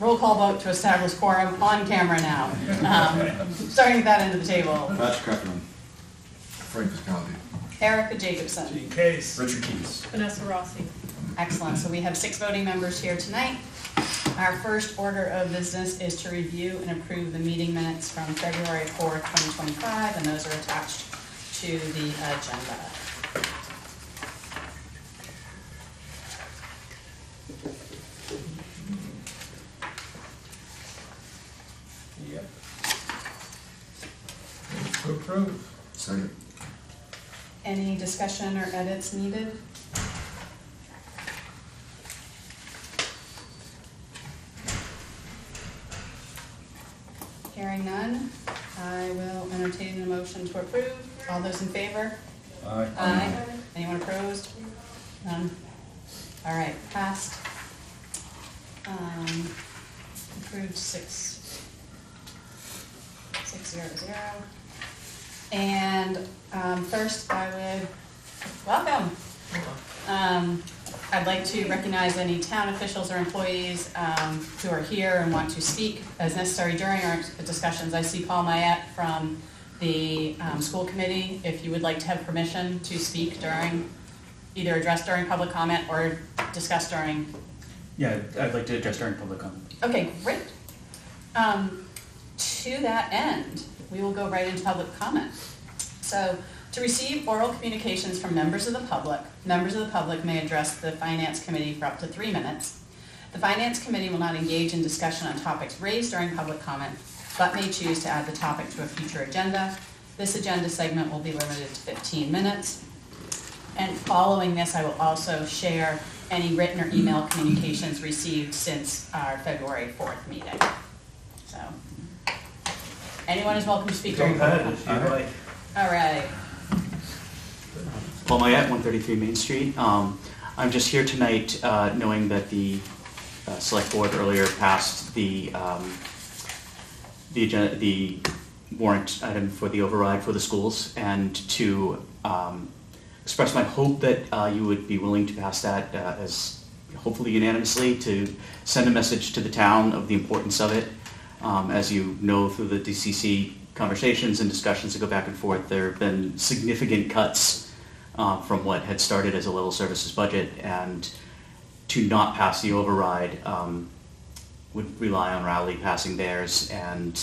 Roll call vote to establish quorum on camera now. Starting at that end of the table. Patrick Heffernan. Frank Visconti. Erica Jacobson. Gene Case. Richard Keys. Vanessa Rossi. Excellent. So we have 6 voting members here tonight. Our first order of business is to review and approve the meeting minutes from February 4th, 2025, and those are attached to the agenda. Yep. Move to approve. Second. Any discussion or edits needed? Hearing none, I will entertain a motion to approve. All those in favor? Aye. Aye. Anyone opposed? None. All right, passed. Approved 600. And first, I would welcome. I'd like to recognize any town officials or employees who are here and want to speak as necessary during our discussions. I see Paul Mayette from the school committee. If you would like to have permission to speak during, either address during public comment or discuss during. Yeah, I'd like to address during public comment. Okay, great. To that end, we will go right into public comment. So, to receive oral communications from members of the public may address the Finance Committee for up to 3 minutes. The Finance Committee will not engage in discussion on topics raised during public comment, but may choose to add the topic to a future agenda. This agenda segment will be limited to 15 minutes. And following this, I will also share any written or email communications received since our February 4th meeting. So, anyone is welcome to speak during Go public ahead comment. if you like. All right. Paul Mayette, 133 Main Street. I'm just here tonight knowing that the select board earlier passed the warrant item for the override for the schools, and to express my hope that you would be willing to pass that as hopefully unanimously, to send a message to the town of the importance of it. As you know, through the DCC conversations and discussions that go back and forth, there have been significant cuts from what had started as a level services budget, and to not pass the override would rely on Rowley passing theirs and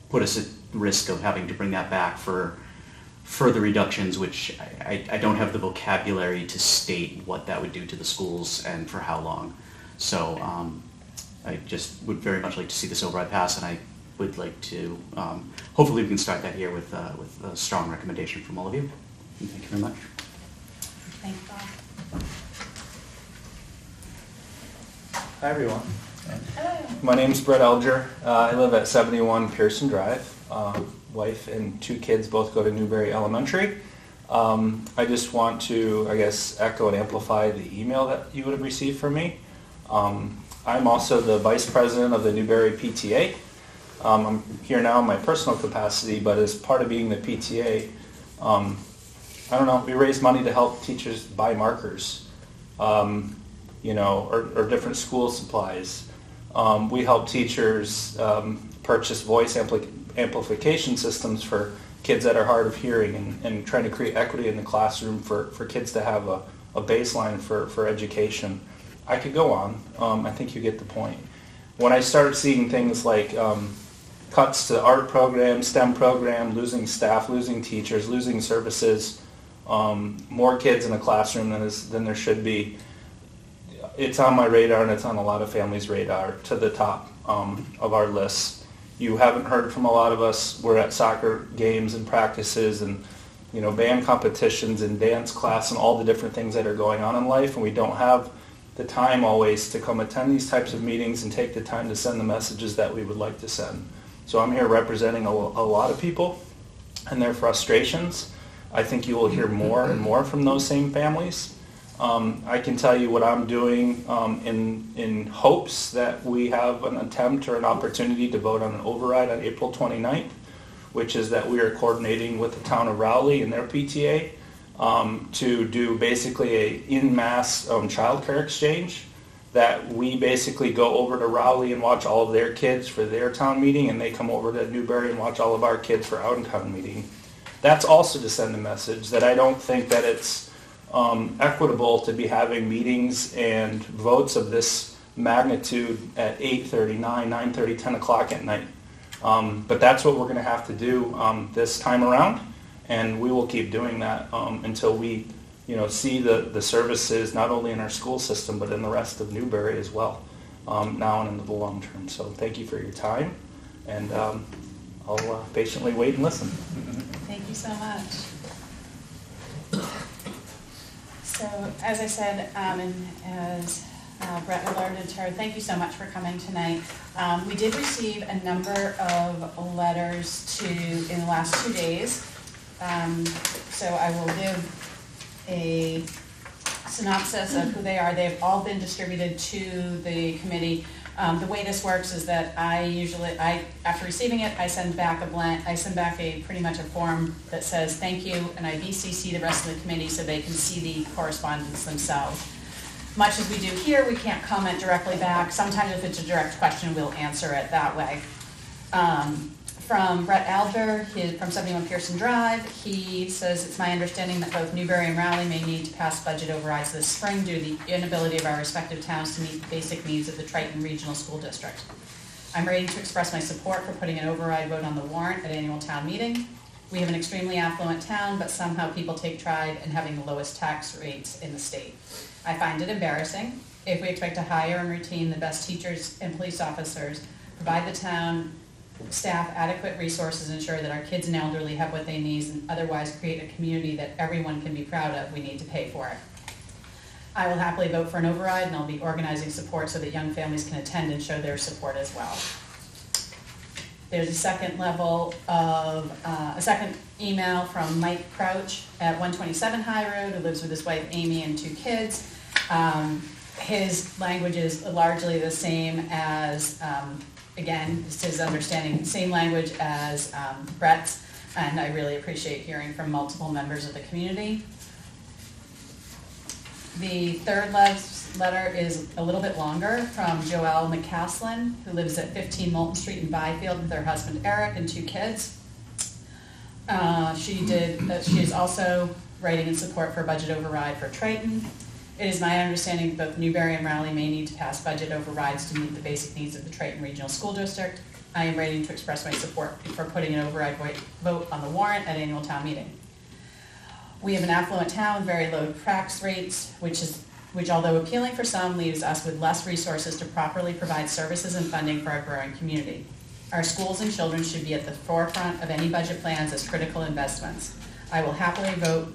put us at risk of having to bring that back for further reductions, which I don't have the vocabulary to state what that would do to the schools and for how long. So I just would very much like to see this override pass, and I would like to, hopefully we can start that here with a strong recommendation from all of you. And thank you very much. Thank you, Bob. Hi everyone. Hello. My name's Brett Elger. I live at 71 Pearson Drive. Wife and 2 kids both go to Newberry Elementary. I just want to, I guess, echo and amplify the email that you would have received from me. I'm also the vice president of the Newberry PTA. I'm here now in my personal capacity, but as part of being the PTA, I don't know, we raise money to help teachers buy markers, or different school supplies. We help teachers purchase voice amplification systems for kids that are hard of hearing, and trying to create equity in the classroom for kids to have a baseline for education. I could go on. I think you get the point. When I started seeing things like cuts to art program, STEM program, losing staff, losing teachers, losing services, more kids in a classroom than there should be, it's on my radar, and it's on a lot of families' radar, to the top of our list. You haven't heard from a lot of us. We're at soccer games and practices and band competitions and dance class and all the different things that are going on in life, and we don't have the time always to come attend these types of meetings and take the time to send the messages that we would like to send. So I'm here representing a lot of people and their frustrations. I think you will hear more and more from those same families. I can tell you what I'm doing in hopes that we have an attempt or an opportunity to vote on an override on April 29th, which is that we are coordinating with the town of Rowley and their PTA to do basically a in masse child care exchange that we basically go over to Rowley and watch all of their kids for their town meeting, and they come over to Newbury and watch all of our kids for our town meeting. That's also to send a message that I don't think that it's equitable to be having meetings and votes of this magnitude at 8:30, 9, 9:30, 10 o'clock at night. But that's what we're going to have to do this time around, and we will keep doing that until we see the services not only in our school system but in the rest of Newbury as well, now and into the long term. So thank you for your time, and I'll patiently wait and listen. Thank you so much. So, as I said, and as Brett alerted her, thank you so much for coming tonight. We did receive a number of letters in the last 2 days. So I will give a synopsis of who they are. They've all been distributed to the committee. The way this works is that after receiving it, I send back pretty much a form that says thank you, and I BCC the rest of the committee so they can see the correspondence themselves. Much as we do here, we can't comment directly back. Sometimes if it's a direct question, we'll answer it that way. From Brett Alger, from 71 Pearson Drive, he says, it's my understanding that both Newbury and Rowley may need to pass budget overrides this spring due to the inability of our respective towns to meet the basic needs of the Triton Regional School District. I'm ready to express my support for putting an override vote on the warrant at annual town meeting. We have an extremely affluent town, but somehow people take pride in having the lowest tax rates in the state. I find it embarrassing. If we expect to hire and retain the best teachers and police officers, provide the town staff adequate resources, ensure that our kids and elderly have what they need, and otherwise create a community that everyone can be proud of, we need to pay for it. I will happily vote for an override, and I'll be organizing support so that young families can attend and show their support as well. There's a second email from Mike Crouch at 127 High Road, who lives with his wife Amy and 2 kids. His language is largely the same as, again, it's his understanding, same language as Brett's, and I really appreciate hearing from multiple members of the community. The third letter is a little bit longer, from Joelle McCaslin, who lives at 15 Moulton Street in Byfield with her husband Eric and 2 kids. She is also writing in support for a budget override for Triton. It is my understanding that both Newbury and Rowley may need to pass budget overrides to meet the basic needs of the Triton Regional School District. I am ready to express my support for putting an override vote on the warrant at annual town meeting. We have an affluent town with very low tax rates, which although appealing for some, leaves us with less resources to properly provide services and funding for our growing community. Our schools and children should be at the forefront of any budget plans as critical investments. I will happily vote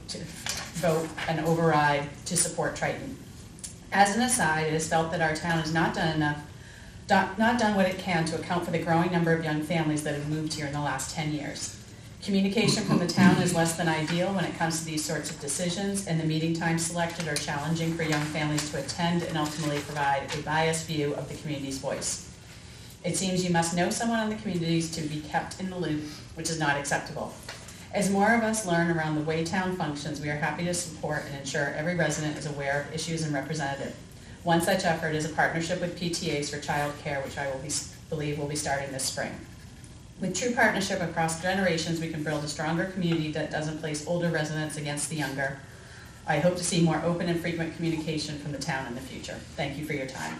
an override to support Triton. As an aside, it is felt that our town has not done what it can to account for the growing number of young families that have moved here in the last 10 years. Communication from the town is less than ideal when it comes to these sorts of decisions, and the meeting times selected are challenging for young families to attend and ultimately provide a biased view of the community's voice. It seems you must know someone in the communities to be kept in the loop, which is not acceptable. As more of us learn around the way town functions, we are happy to support and ensure every resident is aware of issues and represented. One such effort is a partnership with PTAs for child care, which I believe will be starting this spring. With true partnership across generations, we can build a stronger community that doesn't place older residents against the younger. I hope to see more open and frequent communication from the town in the future. Thank you for your time.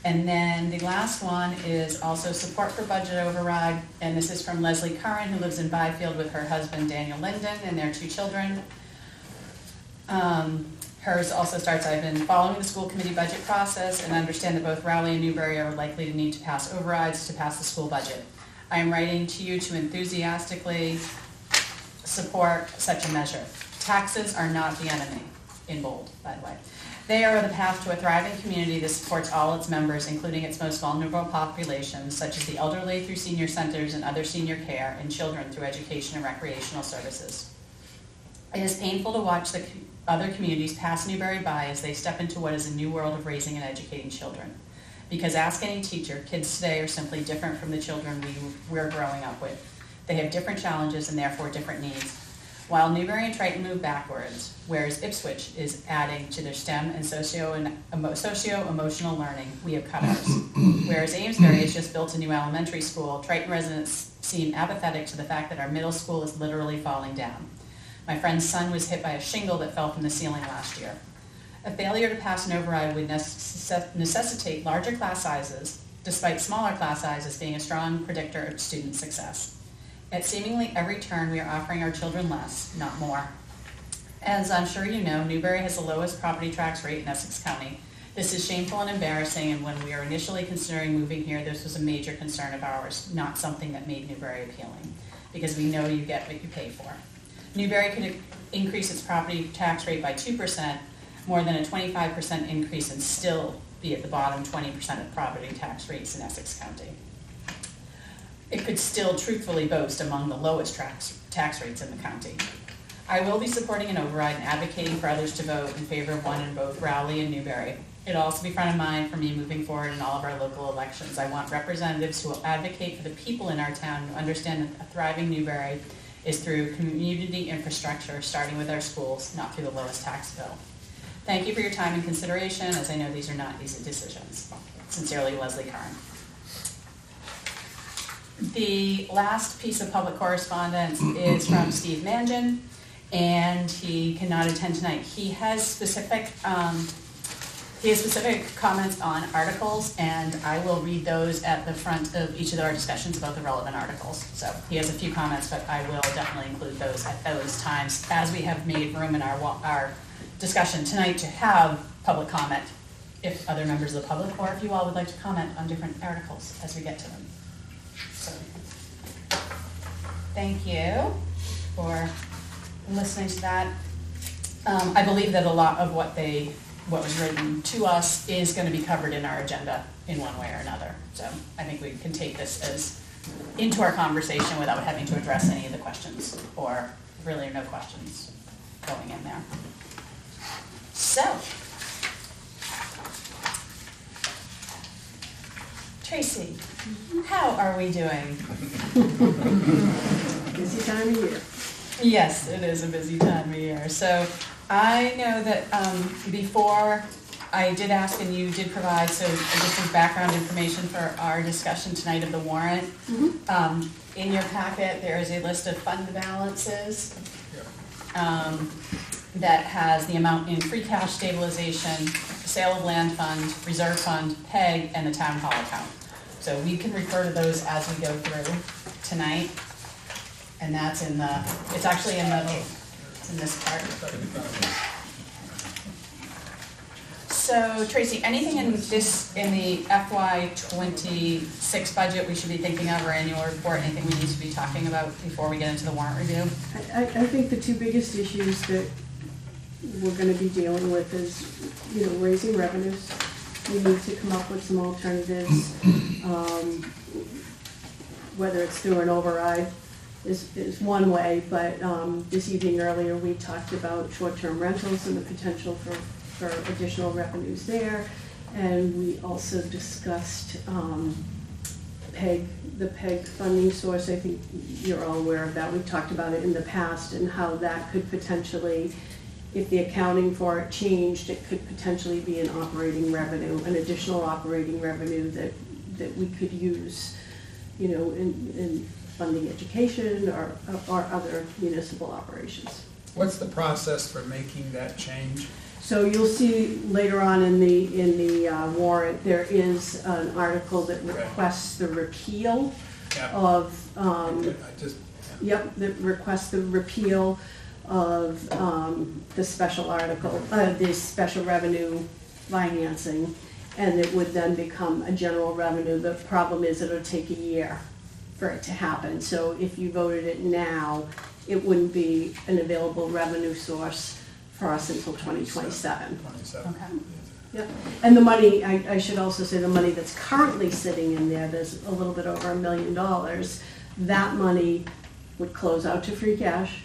And then the last one is also support for budget override, and this is from Leslie Curran, who lives in Byfield with her husband Daniel Linden and their 2 children. Hers also starts, I've been following the school committee budget process and understand that both Rowley and Newbury are likely to need to pass overrides to pass the school budget. I am writing to you to enthusiastically support such a measure. Taxes are not the enemy, in bold, by the way. They are the path to a thriving community that supports all its members, including its most vulnerable populations, such as the elderly through senior centers and other senior care, and children through education and recreational services. It is painful to watch the other communities pass Newbury by as they step into what is a new world of raising and educating children. Because ask any teacher, kids today are simply different from the children we're growing up with. They have different challenges and therefore different needs. While Newbury and Triton move backwards, whereas Ipswich is adding to their STEM and socio-emotional learning, we have cut ours. Whereas Amesbury has just built a new elementary school, Triton residents seem apathetic to the fact that our middle school is literally falling down. My friend's son was hit by a shingle that fell from the ceiling last year. A failure to pass an override would necessitate larger class sizes, despite smaller class sizes being a strong predictor of student success. At seemingly every turn, we are offering our children less, not more. As I'm sure you know, Newbury has the lowest property tax rate in Essex County. This is shameful and embarrassing, and when we were initially considering moving here, this was a major concern of ours, not something that made Newbury appealing, because we know you get what you pay for. Newbury could increase its property tax rate by 2%, more than a 25% increase, and still be at the bottom 20% of property tax rates in Essex County. It could still truthfully boast among the lowest tax rates in the county. I will be supporting an override and advocating for others to vote in favor of one in both Rowley and Newbury. It'll also be front of mind for me moving forward in all of our local elections. I want representatives who will advocate for the people in our town who understand that a thriving Newbury is through community infrastructure, starting with our schools, not through the lowest tax bill. Thank you for your time and consideration, as I know these are not easy decisions. Sincerely, Leslie Karn. The last piece of public correspondence is from Steve Mangin, and he cannot attend tonight. He has specific comments on articles, and I will read those at the front of each of our discussions about the relevant articles. So he has a few comments, but I will definitely include those at those times, as we have made room in our discussion tonight to have public comment, if other members of the public, or if you all would like to comment on different articles as we get to them. So, thank you for listening to that. I believe that a lot of what was written to us is going to be covered in our agenda in one way or another. So I think we can take this as into our conversation without having to address any of the questions, or really no questions going in there. So, Tracy, how are we doing? Busy time of year. Yes, it is a busy time of year. So I know that before I did ask, and you did provide some background information for our discussion tonight of the warrant. Mm-hmm. In your packet, there is a list of fund balances that has the amount in free cash stabilization, sale of land fund, reserve fund, PEG, and the town hall account. So we can refer to those as we go through tonight. And that's in the, it's actually in this part. So Tracy, anything in the FY26 budget we should be thinking of, or annual report, anything we need to be talking about before we get into the warrant review? I think the two biggest issues that we're going to be dealing with is, raising revenues. We need to come up with some alternatives, whether it's through an override is one way, but this evening earlier we talked about short-term rentals and the potential for additional revenues there, and we also discussed PEG, the PEG funding source. I think you're all aware of that. We've talked about it in the past, and how that could potentially, if the accounting for it changed, it could potentially be an operating revenue, an additional operating revenue that we could use, in funding education or other municipal operations. What's the process for making that change? So you'll see later on in the warrant, there is an article that requests the repeal of that requests the repeal of the special article, the special revenue financing, and it would then become a general revenue. The problem is it'll take a year for it to happen. So if you voted it now, it wouldn't be an available revenue source for us until 2027. Okay. Yep. And the money, I should also say, the money that's currently sitting in there's a little bit over $1 million. That money would close out to free cash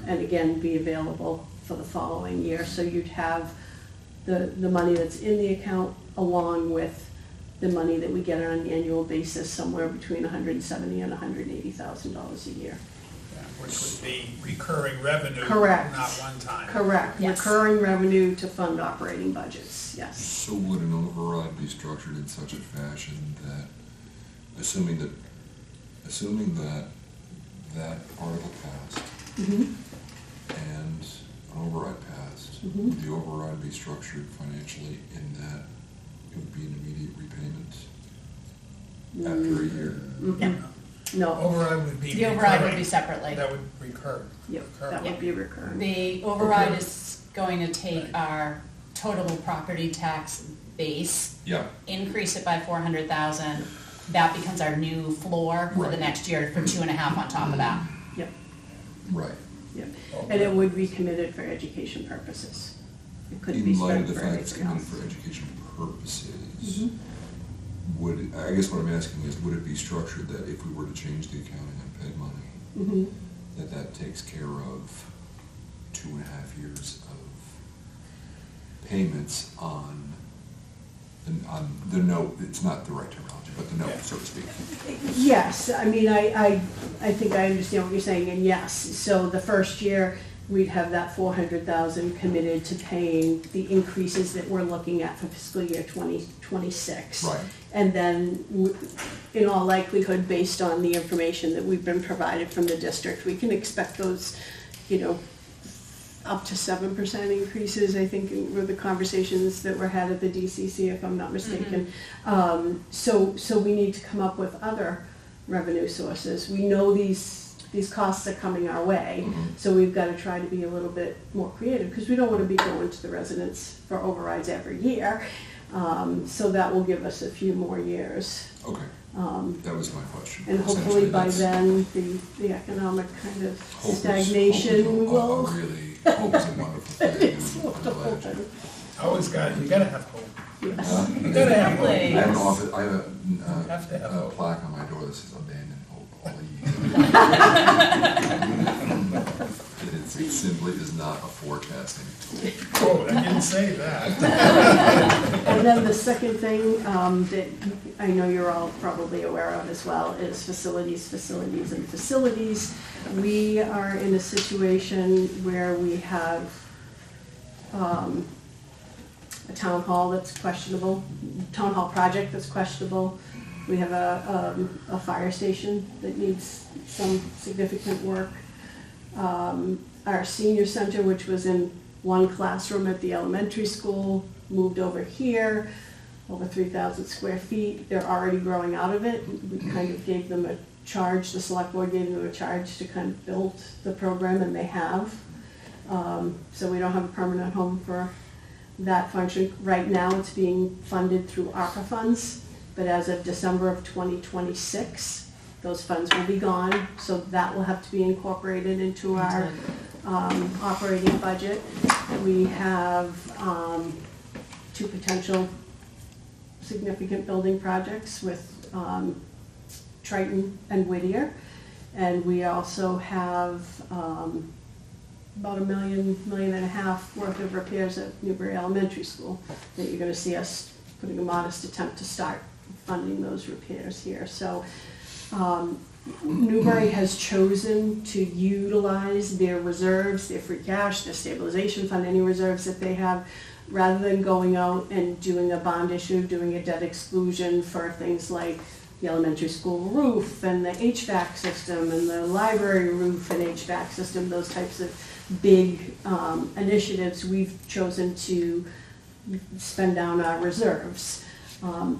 and again be available for the following year. So you'd have the money that's in the account along with the money that we get on an annual basis, somewhere between $170,000 and $180,000 a year. Which would be recurring revenue. Correct. Not one time. Correct, Yes. recurring revenue to fund operating budgets, yes. So would an override be structured in such a fashion that, assuming that that article passed Mhm. and an override passed, Mhm. would the override be structured financially in that it would be an immediate repayment after a year? Mhm. No, Override would be The override would recurring. be separately. That would recur. yep, Recur. that would be recurring. The override Okay. is going to take our total property tax base, Yeah, increase it by 400,000. That becomes our new floor for the Right. next year for 2.5 on top of that. Yep, right. yep. And it would be committed for education purposes. It couldn't be In light spent of the for fact it's anything committed else. for education purposes, Mhm. would, I guess what I'm asking is, would it be structured that if we were to change the accounting on Ped money, Mhm. that takes care of 2.5 years of payments on the note, it's not the right terminology, but the note, so to speak? Yes, I mean, I think I understand what you're saying, and yes, so the first year, we'd have that 400,000 committed to paying the increases that we're looking at for fiscal year 2026. Right. And then, in all likelihood, based on the information that we've been provided from the district, we can expect those, up to 7% increases, I think, were the conversations that were had at the DCC, if I'm not mistaken. So we need to come up with other revenue sources. We know these costs are coming our way, Mhm. so we've got to try to be a little bit more creative, because we don't want to be going to the residents for overrides every year. So that will give us a few more years. Okay, Um, that was my question. And hopefully Essentially, by that's- then, the economic kind of hope is- stagnation hope is a- will. hope is a wonderful thing. It's I'm wonderful glad. thing. You gotta have hope. Yes. Huh? You gotta have hope. I have an Please. office, I have Have to have a hope. plaque on my door that says abandon hope, all It simply is not a forecasting tool. Oh, I didn't say that. And then the second thing that I know you're all probably aware of as well is facilities. We are in a situation where we have a town hall that's questionable, town hall project that's questionable. We have a fire station that needs some significant work. Our senior center, which was in one classroom at the elementary school, moved over here, over 3,000 square feet. They're already growing out of it. We kind of gave them a charge, the select board gave them a charge to kind of build the program, and they have. So we don't have a permanent home for that function. Right now, it's being funded through ARPA funds, but as of December of 2026, those funds will be gone, so that will have to be incorporated into our operating budget. We have two potential significant building projects with Triton and Whittier. And we also have about $1.5 million worth of repairs at Newbury Elementary School that you're gonna see us putting a modest attempt to start funding those repairs here. So Newbury has chosen to utilize their reserves, their free cash, their stabilization fund, any reserves that they have, rather than going out and doing a bond issue, doing a debt exclusion for things like the elementary school roof and the HVAC system and the library roof and HVAC system, those types of big initiatives. We've chosen to spend down our reserves,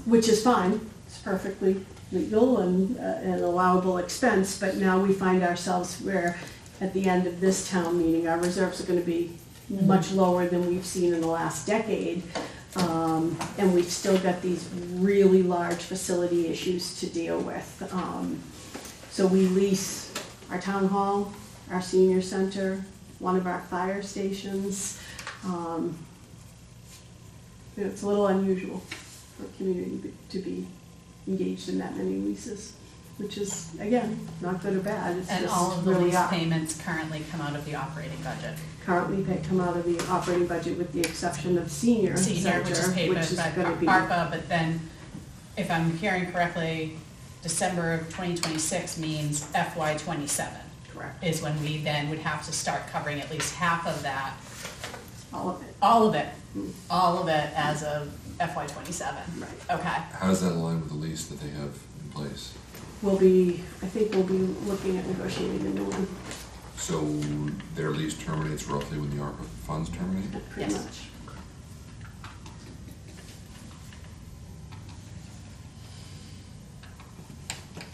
which is fine. It's perfectly legal and an allowable expense, but now we find ourselves where at the end of this town meeting, our reserves are going to be much lower than we've seen in the last decade. And we've still got these really large facility issues to deal with. So we lease our town hall, our senior center, one of our fire stations. It's a little unusual for a community to be engaged in that many leases, which is, again, not good or bad. It's And just all of the really lease are. payments currently come out of the operating budget. Currently, they come out of the operating budget with the exception of senior Senior, which is center, paid which by is gonna be. ARPA, but then, if I'm hearing correctly, December of 2026 means FY '27. Correct. is when we then would have to start covering at least half of that, All of it. all of it as of FY '27. Right. Okay, How does that align with the lease that they have in place? I think we'll be looking at negotiating a new one, So their lease terminates roughly when the ARPA funds terminate? pretty Yes. much.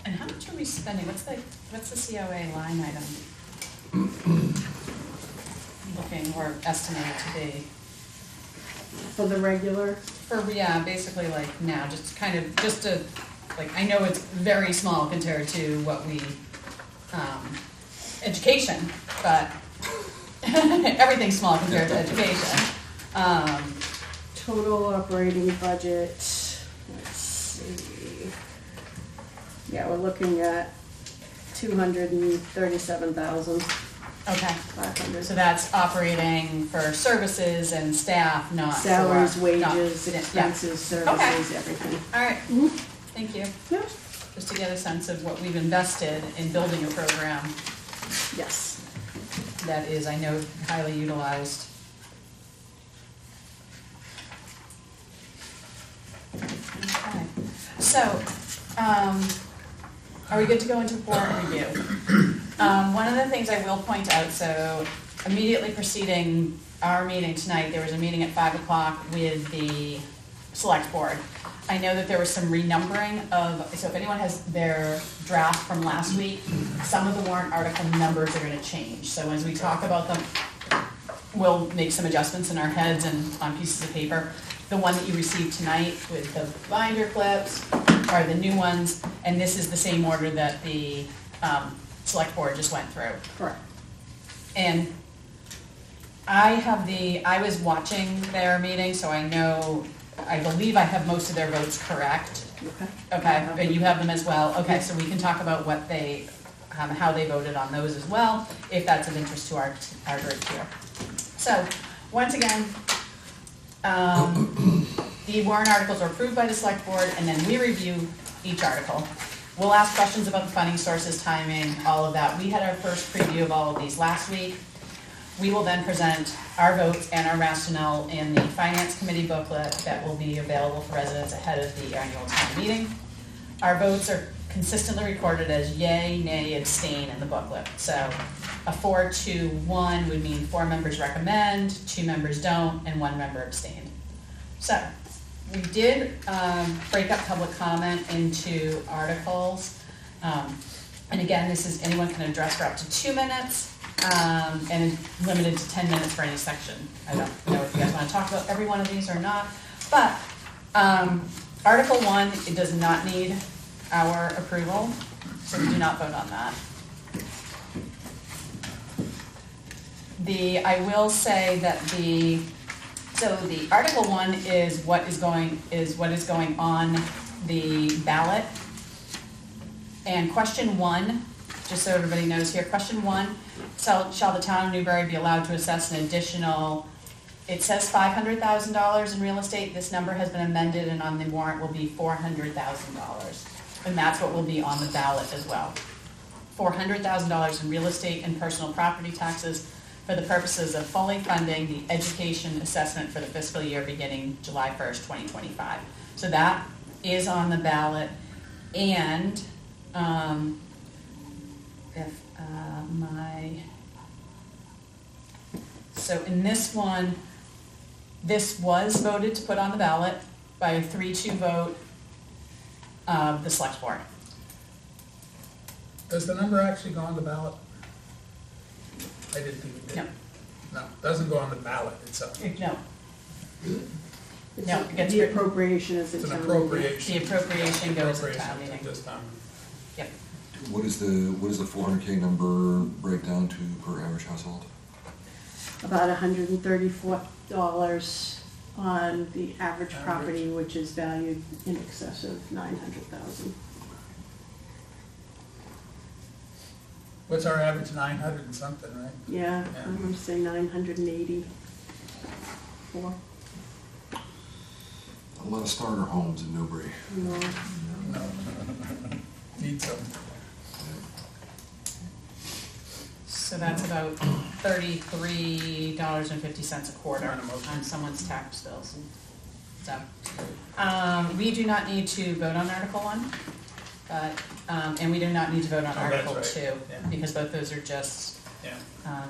and how much are we spending, what's the COA line item? Looking or estimated to be? For the regular, For, yeah, basically like now, just kind of, just to, like, I know it's very small compared to what we, education, but everything's small compared to education. total operating budget, let's see. Yeah, we're looking at 237,500. Okay, so that's operating for services and staff, not for. Salaries, not- wages, yeah. expenses, services, everything. All right, Mhm. thank you. Yeah. Just to get a sense of what we've invested in building a program Yes. that is, I know, highly utilized. Okay, so, are we good to go into warrant review? One of the things I will point out, so immediately preceding our meeting tonight, there was a meeting at 5 o'clock with the select board. I know that there was some renumbering of, so if anyone has their draft from last week, some of the warrant article numbers are gonna change. So as we talk about them, we'll make some adjustments in our heads and on pieces of paper. The one that you received tonight with the binder clips are the new ones, and this is the same order that the select board just went through. Correct. And I was watching their meeting, so I know, I believe I have most of their votes correct. Okay. Okay, but you have them as well. Okay, so we can talk about what they, how they voted on those as well, if that's of interest to our group here. So, once again, the warrant articles are approved by the select board, and then we review each article. We'll ask questions about the funding sources, timing, all of that. We had our first preview of all of these last week. We will then present our votes and our rationale in the Finance Committee booklet that will be available for residents ahead of the annual town meeting. Our votes are consistently recorded as yay, nay, abstain in the booklet. So a 4-2-1 would mean 4 members recommend, 2 members don't, and 1 member abstained. So we did break up public comment into articles. And again, this is, anyone can address for up to 2 minutes. And limited to 10 minutes for any section. I don't know if you guys want to talk about every one of these or not, but Article 1, it does not need our approval, so we do not vote on that. I will say that the Article 1 is what is going on the ballot. And question 1, just so everybody knows here, question 1, shall the town of Newbury be allowed to assess an additional, it says $500,000 in real estate, this number has been amended and on the warrant will be $400,000. And that's what will be on the ballot as well. $400,000 in real estate and personal property taxes for the purposes of fully funding the education assessment for the fiscal year beginning July 1st, 2025. So that is on the ballot, and so in this one, this was voted to put on the ballot by a 3-2 vote of the select board. Does the number actually go on the ballot? I didn't think it did. No. No, it doesn't go on the ballot itself. No, It's No, it gets the written. appropriation is It's the an town meeting. appropriation. the appropriation goes to town Appropriation meeting. this time. Yep. What is the 400K number break down to per average household? About $134 on the average property, which is valued in excess of $900,000. What's our average? 900 and something, right? Yeah, Yeah. I'm gonna say 984. A lot of starter homes in Newbury. No. No. Need some. So that's about $33.50 a quarter On a motion. on someone's tax bills. So, we do not need to vote on Article 1, but, and we do not need to vote on Oh, that's Article right. 2, Yeah. because both those are just Yeah.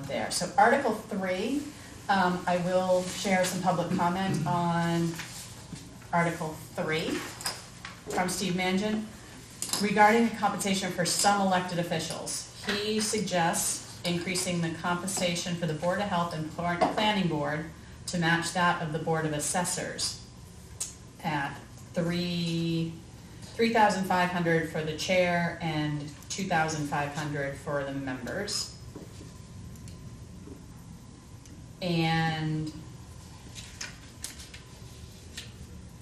there. So Article 3, I will share some public comment on Article 3 from Steve Mangan regarding the compensation for some elected officials. He suggests increasing the compensation for the Board of Health and Planning Board to match that of the Board of Assessors at $3,500 for the chair and $2,500 for the members. And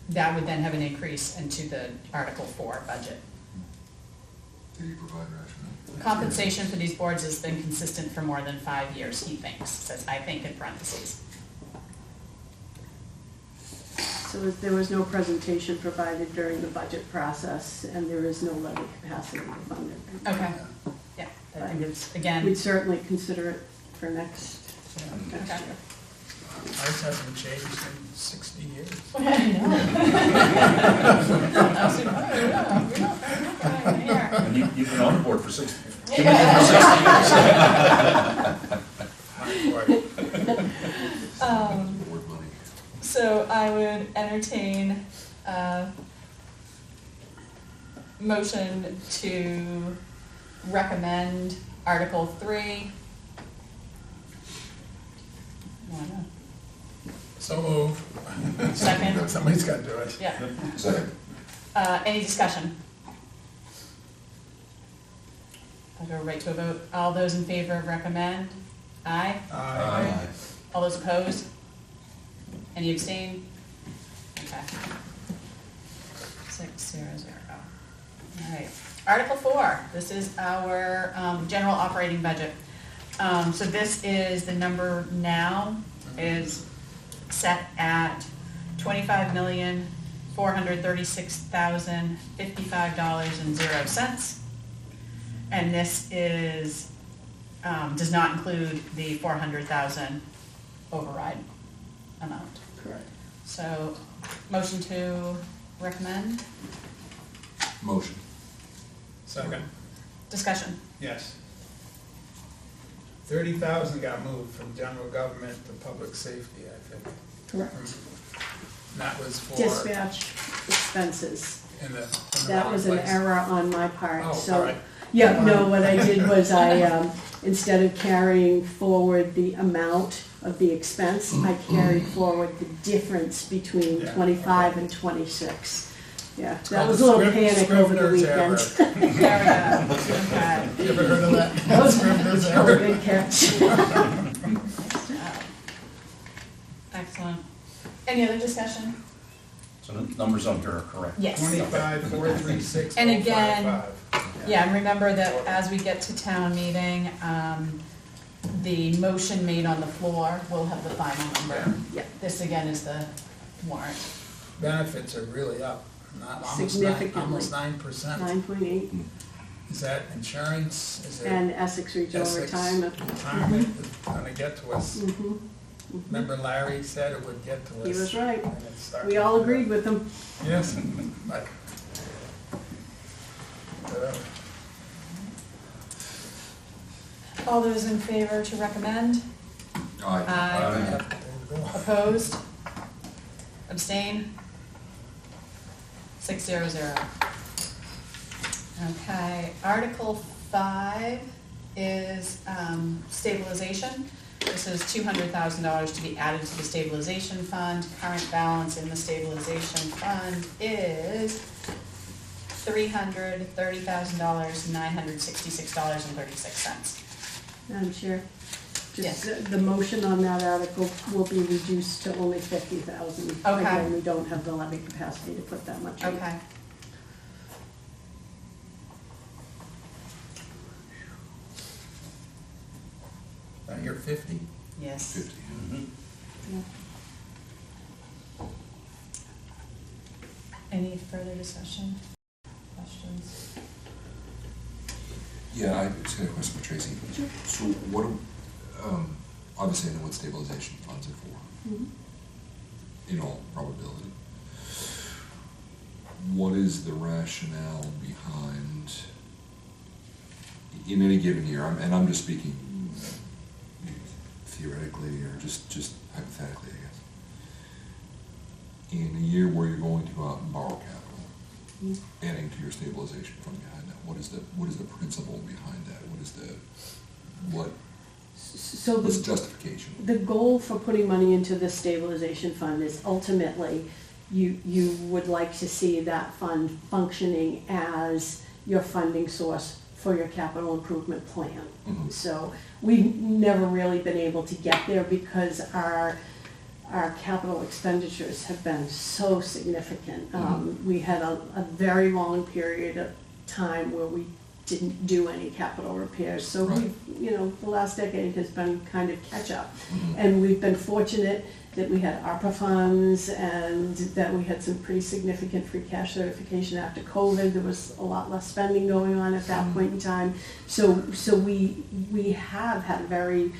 that would then have an increase into the Article 4 budget. Did he provide rationale? Compensation for these boards has been consistent for more than 5 years, he thinks, says, I think in parentheses. So there was no presentation provided during the budget process, and there is no levy capacity to fund it. Okay, yeah, I think it's, again, We'd certainly consider it for next okay. year. Ours hasn't changed in 60 years. I know. And you've been on the board for 60 years. Board money. So I would entertain a motion to recommend Article 3. Why not? So move. Second. Somebody's got to do it. Yeah. Second. Any discussion? I'll go right to a vote. All those in favor of recommend? Aye. Aye. All those opposed? Any abstain? Okay. 600. All right. Article 4, this is our general operating budget. So this is, the number now is set at $25,436,055.00. And this is, does not include the 400,000 override amount. Correct. So, motion to recommend, Motion. Second, discussion. yes. 30,000 got moved from general government to public safety, I think. Correct. And that was for. Dispatch expenses. In the That wrong was an place. error on my part, Oh, all so. right. Yeah, no, what I did was I, instead of carrying forward the amount of the expense, I carried forward the difference between Yeah, 25 okay. and 26. Yeah, It's that called was a little Scrib- panic over the Scrivener's weekend. error. There we go. Okay. You ever heard of that? That was Scrivener's a error? good catch. Excellent. Any other discussion? So the numbers on here are correct. Yes. 25,436,055. And again, Yeah, and remember that as we get to town meeting, the motion made on the floor will have the final number. Yeah. This again is the warrant. Benefits are really up, not almost Significantly. almost 9%. 9.8, Is that insurance? Is it and Essex Regional Essex Retirement. retirement is gonna get to us? Mhm. Remember Larry said it would get to us? He was right. and it started We all to- agreed with him. Yes, but. whatever. All those in favor to recommend? Aye. Aye. There you go. Opposed? Abstain? 600. Okay, Article 5 is stabilization. This is $200,000 to be added to the stabilization fund. Current balance in the stabilization fund is $330,000, $966.36. Madam Chair, Yes. just the motion on that article will be reduced to only 50,000. Okay. Again, we don't have the levy capacity to put that much in. Okay. You're 50? Yes. 50. Mhm. Yeah. Any further discussion? Questions? Yeah, I just got a question for Tracy. Sure. So what, obviously I know what stabilization funds are for, Mhm. in all probability. What is the rationale behind, in any given year, and I'm just speaking theoretically or just hypothetically, I guess. In a year where you're going to go out and borrow capital, Mhm. adding to your stabilization fund behind that, what is the principle behind that? So What's the, justification? the goal for putting money into the stabilization fund is ultimately, you would like to see that fund functioning as your funding source for your capital improvement plan. Mhm. So we've never really been able to get there because our capital expenditures have been so significant. We had a very long period of time where we didn't do any capital repairs. So Right. the last decade has been kind of catch-up. Mhm. And we've been fortunate that we had ARPA funds and that we had some pretty significant free cash certification after COVID. There was a lot less spending going on at that point in time. So we have had a very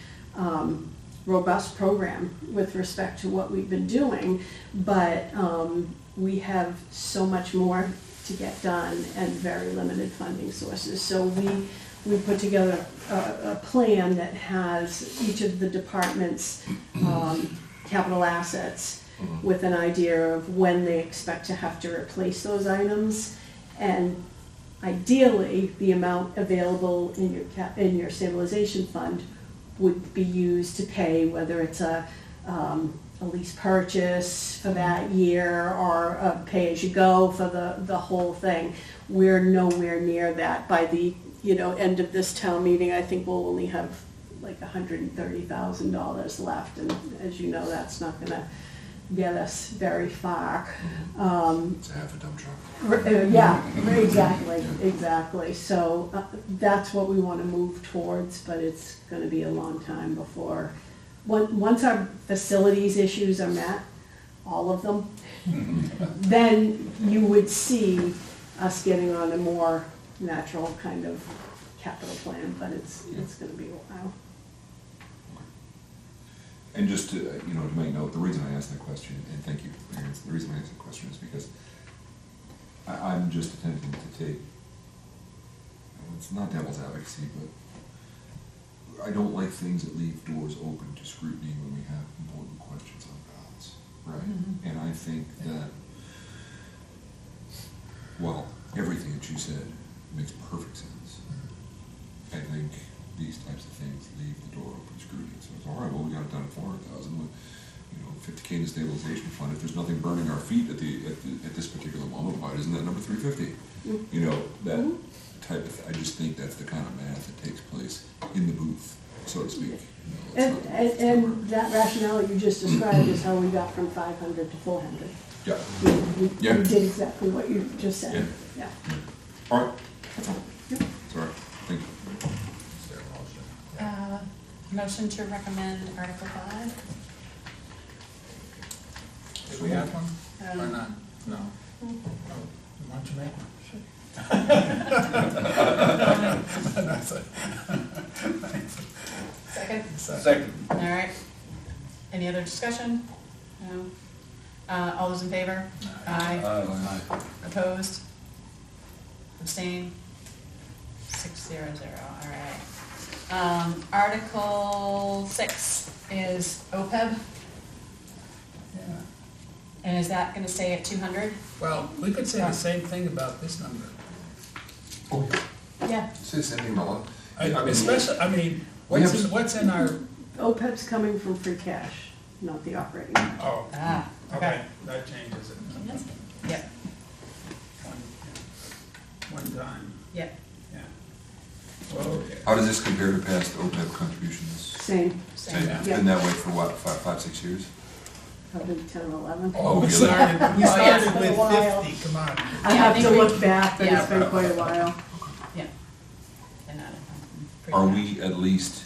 robust program with respect to what we've been doing, but we have so much more to get done and very limited funding sources. So we put together a plan that has each of the departments' capital assets with an idea of when they expect to have to replace those items. And ideally, the amount available in your stabilization fund would be used to pay, whether it's a lease purchase for that year or a pay-as-you-go for the whole thing. We're nowhere near that. By the end of this town meeting, I think we'll only have like $130,000 left, and as you know, that's not gonna get us very far. It's a half a dump truck. Yeah, exactly. So that's what we want to move towards, but it's going to be a long time before, once our facilities issues are met, all of them, then you would see us getting on a more natural kind of capital plan, but it's going to be a while. And just to, to make note, the reason I asked that question, and thank you for your answer, the reason I asked that question is because I'm just attempting to take, it's not devil's advocacy, but I don't like things that leave doors open to scrutiny when we have important questions on balance, right? And I think that, well, everything that you said makes perfect sense. I think these types of things leave the door open to scrutiny. So it's all right, well, we got it done at 400,000 with, $50K in the stabilization fund. If there's nothing burning our feet at this particular moment, why isn't that number 350? That type of, I just think that's the kind of math that takes place in the booth, so to speak. And that rationale you just described is how we got from 500 to 400. Yeah. We Yeah. did exactly what you just said. Yeah. All right. That's all. Sorry. Thank you. Is there a motion? Motion to recommend Article 5? Do we have one or Um, not? No. Why don't you make one? That's it. Second? Second. All right. Any other discussion? No? All those in favor? Aye. Opposed? Abstain? 600, all right. Article 6 is OPEB, Yeah. and is that gonna stay at 200? Well, we could say the same thing about this number. Oh, Yeah. say Cindy Mullen. We What's in our, OPEB's coming from free cash, not the operating. oh, Ah, okay, that changes it. Yes. Yep, One time, yep, yeah. Okay. How does this compare to past OPEB contributions? Same, same. Yeah. Been that way for what, 5, 6 years? probably 10 or 11. Oh, We really? started yes, for a with while. 50, come on. I Yeah, have I to think look back, but it's yeah. been quite a while. Yeah. And that, free Are cash. we at least,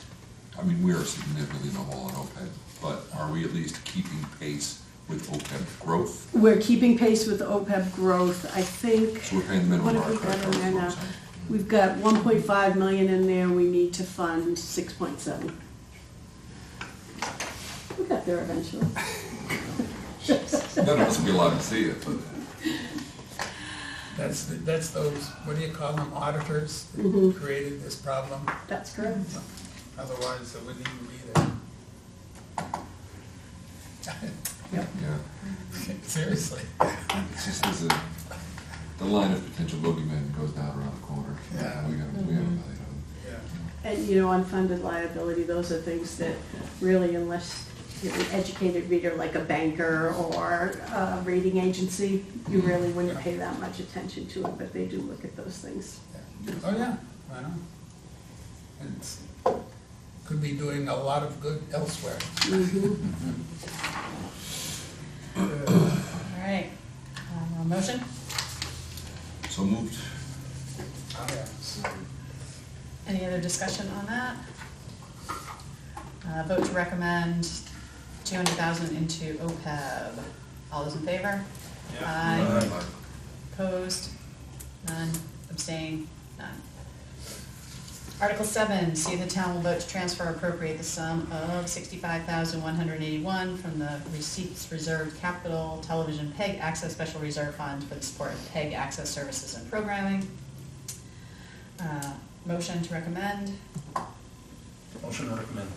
we are significantly in the hole on OPEB, but are we at least keeping pace with OPEB growth? We're keeping pace with OPEB growth, I think. So we're paying the minimum What have we mark, got in there now? We've got 1.5 million in there, we need to fund 6.7. We got there eventually. None of us will be allowed to see it, but That's those, what do you call them, auditors that Mhm. created this problem? That's correct. Otherwise, it wouldn't even be there. yeah, Seriously. it's just the line of potential bogeymen goes down around the corner. Yeah. We gotta evaluate them. Yeah. And, you know, unfunded liability, those are things that really, unless you're an educated reader like a banker or a rating agency, you really wouldn't pay that much attention to it, but they do look at those things. Yeah. Oh, yeah, I know. It's, could be doing a lot of good elsewhere. All right, motion? So moved. Oh, yeah. Any other discussion on that? Vote to recommend 200,000 into OPEB. All those in favor? Aye. Opposed? None. Abstain? None. Article 7, see the town will vote to transfer or appropriate the sum of $65,181 from the receipts reserved capital television PEG Access Special Reserve Fund for the support of PEG Access Services and Programming. Motion to recommend. Motion to recommend.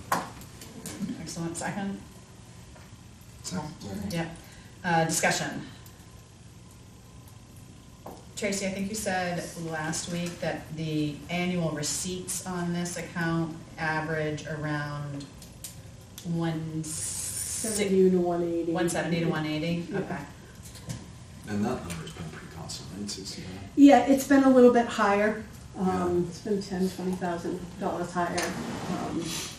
Excellent. Second? Second. Yep. Discussion. Tracy, I think you said last week that the annual receipts on this account average around 70 to 180. 170 to 180? Yeah. Okay. And that number's been pretty constant, right, 69? Yeah, it's been a little bit higher. Yeah. It's been $10,000-$20,000 higher,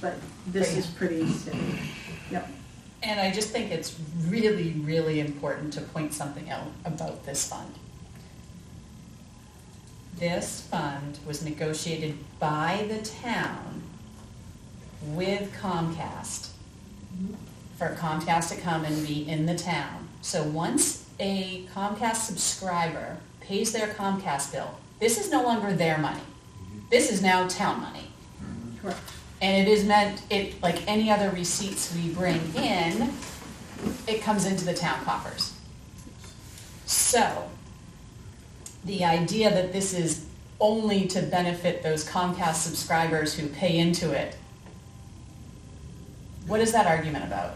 but this is pretty steady. Yep. And I just think it's really, really important to point something out about this fund. This fund was negotiated by the town with Comcast for Comcast to come and be in the town. So once a Comcast subscriber pays their Comcast bill, this is no longer their money. This is now town money. Correct. And it is meant, like any other receipts we bring in, it comes into the town coffers. So, the idea that this is only to benefit those Comcast subscribers who pay into it, what is that argument about?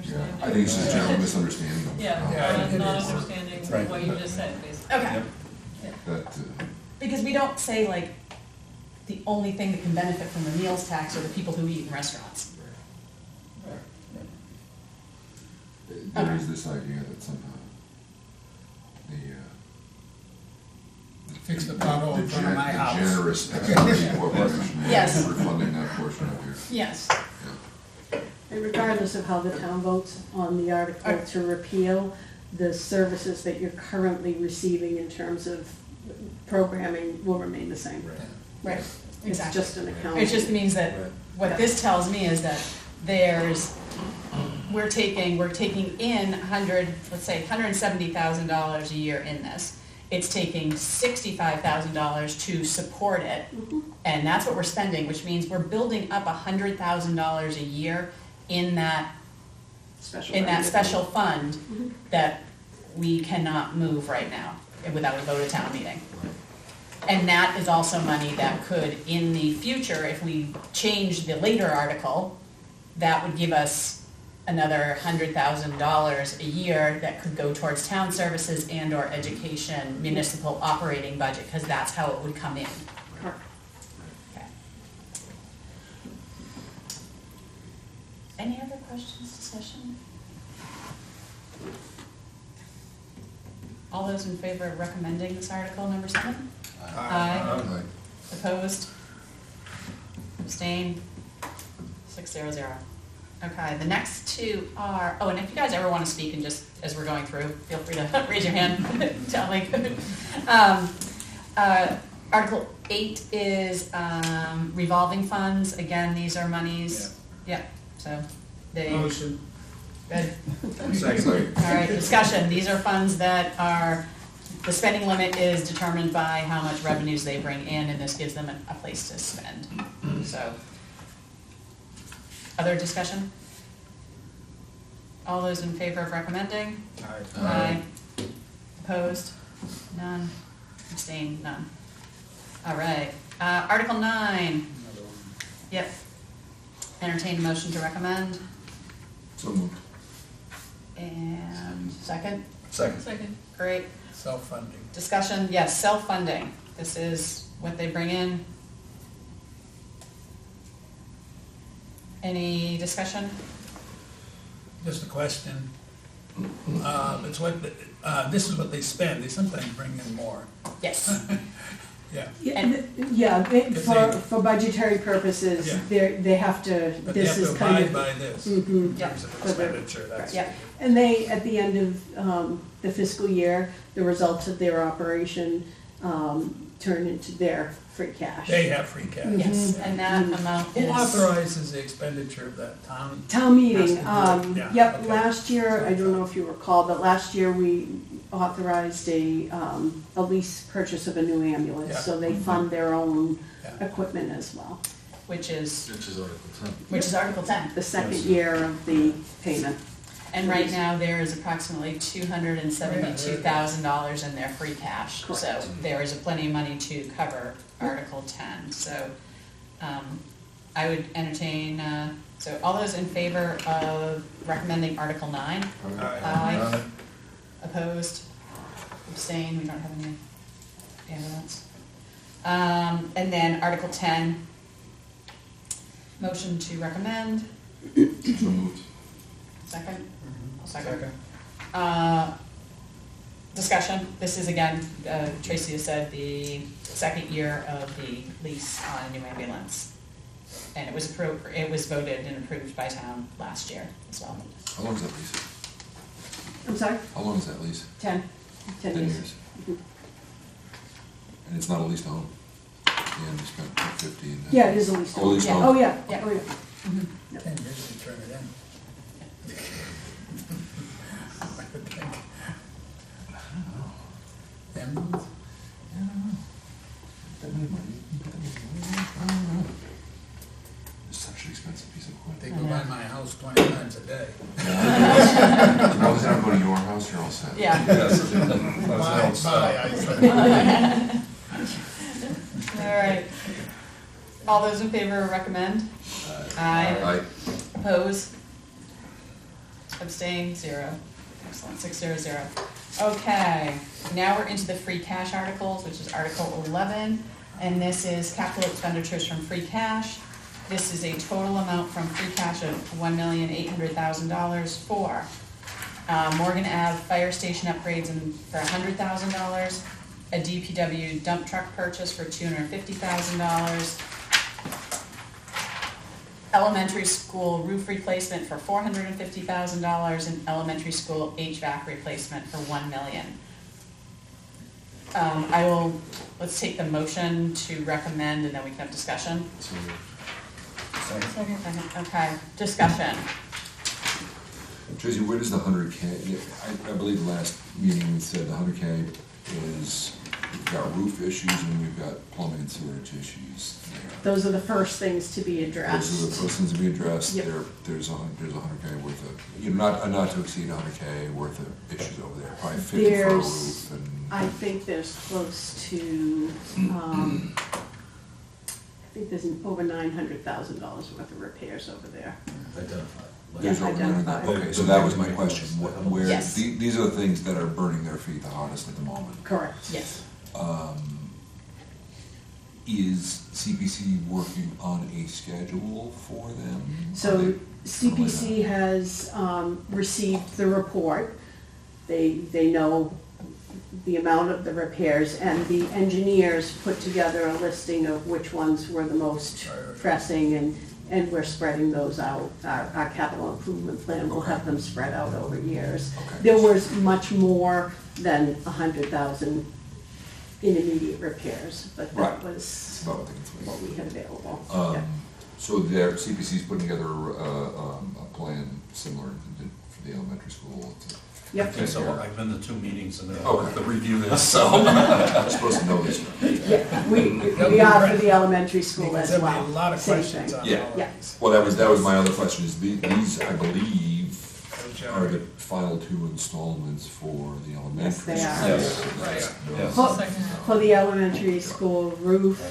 Yeah, I think it's just a general misunderstanding of. Yeah, it not is. understanding Right. what you just said, basically. Okay, That, because we don't say like, the only thing that can benefit from the meals tax are the people who eat in restaurants. there is this idea that somehow the, Fix the pothole in front of my house. The generous ex-officio corporation Yes. for funding that portion of your, Yes. And regardless of how the town votes on the article to repeal, the services that you're currently receiving in terms of programming will remain the same. Right, It's exactly. just an account. It just means that, Right. what this tells me is that we're taking in let's say $170,000 a year in this. It's taking $65,000 to support it, and that's what we're spending, which means we're building up $100,000 a year in that special fund that we cannot move right now without a vote of town meeting. And that is also money that could, in the future, if we change the later article, that would give us another $100,000 a year that could go towards town services and or education, municipal operating budget, because that's how it would come in. Correct. Okay. Any other questions, discussion? All those in favor of recommending this article, number 7? Aye. like, Opposed? Abstained? 600. Okay, the next two are, and if you guys ever want to speak and just, as we're going through, feel free to raise your hand, tell me. Article 8 is revolving funds. Again, these are monies. Yeah, so they, Motion. good. second. All right, discussion. These are funds that are The spending limit is determined by how much revenues they bring in, and this gives them a place to spend. So, other discussion? All those in favor of recommending? Aye. Opposed? None. Abstained? None. All right. Article 9. Another one. Yep. Entertain a motion to recommend. So moved. And second? Second. Second. Great. Self-funding. Discussion, yes, self-funding. This is what they bring in. Any discussion? Just a question. It's what, this is what they spend, they sometimes bring in more. Yes. Yeah, For budgetary purposes, Yeah. they have to, but they this have to is kind abide of. by this Mhm. in Yeah. terms of For the- expenditure, that's. Yeah. And they, at the end of the fiscal year, the results of their operation turn into their free cash. They have free cash. Yes, and that amount Who is. authorizes the expenditure of that town? Town meeting, Has to do it, yeah, yep, okay. last year, I don't know if you recall, but last year we authorized a lease purchase of a new ambulance, Yeah. so they fund their own Yeah. equipment as well. Which is Article 10. Article 10. The second year of the payment. And right now, there is approximately $272,000 in their free cash. So Correct. there is plenty of money to cover Article 10. So I would entertain, so all those in favor of recommending Article 9? Aye. Opposed? Abstained? We don't have any ambulance. And then Article 10, motion to recommend. So moved. Second? I'll Second. Discussion, this is again, Tracy has said, the second year of the lease on a new ambulance. And it was voted and approved by town last year as well. How long is that lease? I'm sorry, How long is that lease? 10 years. And it's not a lease to own? Yeah, we spent 50 and. Yeah, it is a lease. Oh, lease to Yeah. own. Oh, yeah, Yeah. oh, yeah. 10 years to turn it in. I would think. Ambulance? That many money? I don't know. It's such an expensive piece of They equipment. go by my house 20 times a day. As long as I don't go to your house, you're all set. Yeah. Bye, bye, I said. All right. All those in favor recommend? Aye. Aye. Oppose? Abstain? 0. Excellent, 600. Okay, now we're into the free cash articles, which is Article 11, and this is capital expenditures from free cash. This is a total amount from free cash of $1,800,000 for Morgan Ave Fire Station upgrades for $100,000, a DPW dump truck purchase for $250,000, elementary school roof replacement for $450,000, and elementary school HVAC replacement for $1 million. Let's take the motion to recommend, and then we can have discussion. Second, okay, discussion. Tracy, where does the 100K, I believe the last meeting we said the 100K is, we've got roof issues and we've got plumbing and sewage issues there. Those are the first things to be Those are the addressed. first things to be addressed. Yep. There's a 100K worth of, not to exceed 100K worth of issues over there. Probably 50 for a There's, roof and. I think there's close to, I think there's over $900,000 worth of repairs over there. Identified. There's Yeah, over 900. identified. Okay, so that was my question. Where, Yes. these are the things that are burning their feet the hardest at the moment. Correct. Yes. Is CPC working on a schedule for them? Are So they- CPC has received the report. They know the amount of the repairs, and the engineers put together a listing of which ones were the most pressing, and we're spreading those out. Our capital improvement plan will have them spread out over years. Okay. There was much more than 100,000 in immediate repairs, but that Right. was That's about what they can swing. what we had available. Yeah. So their CPC's putting together a plan similar for the elementary school to Yep. Okay, so I've been to 2 meetings and Okay. to review this, so. I'm supposed to know this. Yeah, we are for the elementary school Because as there'll well. be a lot of Same questions thing. on Yeah. all of Yeah. these. Well, that was my other question, is these, I believe, are the final 2 installments for the elementary. Yes, they are. Yes. Right. Yes. For the elementary school roof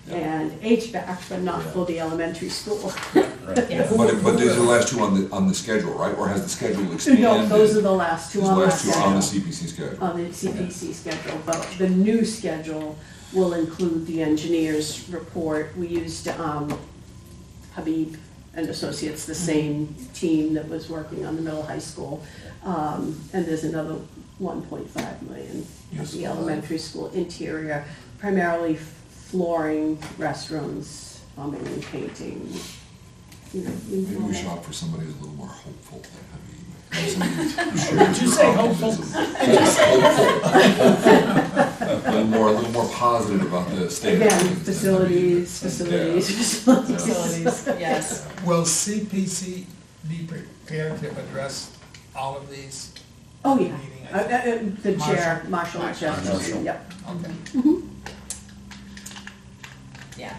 and HVAC, but not for the elementary school. Right. Yes. But these are the last 2 on the schedule, right? Or has the schedule expanded? No, those are the last 2 These on the last 2 on the schedule, CPC schedule. on the CPC schedule, but the new schedule will include the engineer's report. We used Habib and Associates, the same team that was working on the middle high school. And there's another 1.5 million at Yes. the elementary school interior, primarily flooring, restrooms, plumbing and painting. You know, Maybe we shop for somebody who's a little more hopeful than Habib. Did you say hopeful? A little more positive about the state. of Again, things than facilities. Facilities, yes. Will CPC be prepared to address all of these? Oh, yeah. Meeting, The chair, Marshall. Marshall Jefferson, yep. Okay. Yeah.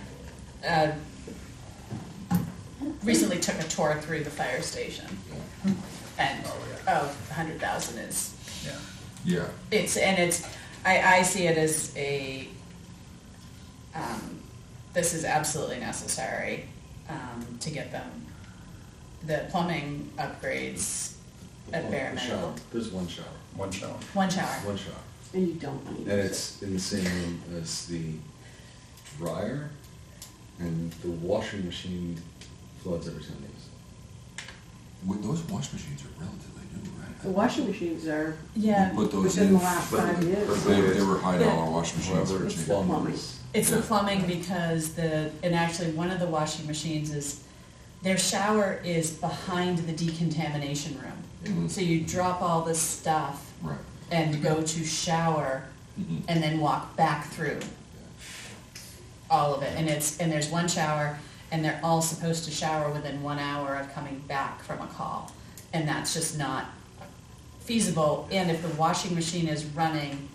Recently took a tour through the fire station, and, Oh, 100,000 is, Yeah. Yeah, I see it as this is absolutely necessary, to get them, the plumbing upgrades at bare minimum. There's one shower. One shower. One shower. One shower. And you don't want to And use it. it's in the same room as the dryer, and the washing machine floods every 10 days. those wash machines are relatively new, right? The washing machines are Yeah, We put those within in, the last 5 years. they were high-dollar wash machines. Whoever for it's cheap. plumbing. it's the Yeah. plumbing because and actually one of the washing machines is, their shower is behind the decontamination room. Mhm. So you drop all this stuff Right. and go to shower Mhm. and then walk back through all of it. And there's one shower, and they're all supposed to shower within 1 hour of coming back from a call. And that's just not feasible. And if the washing machine is running,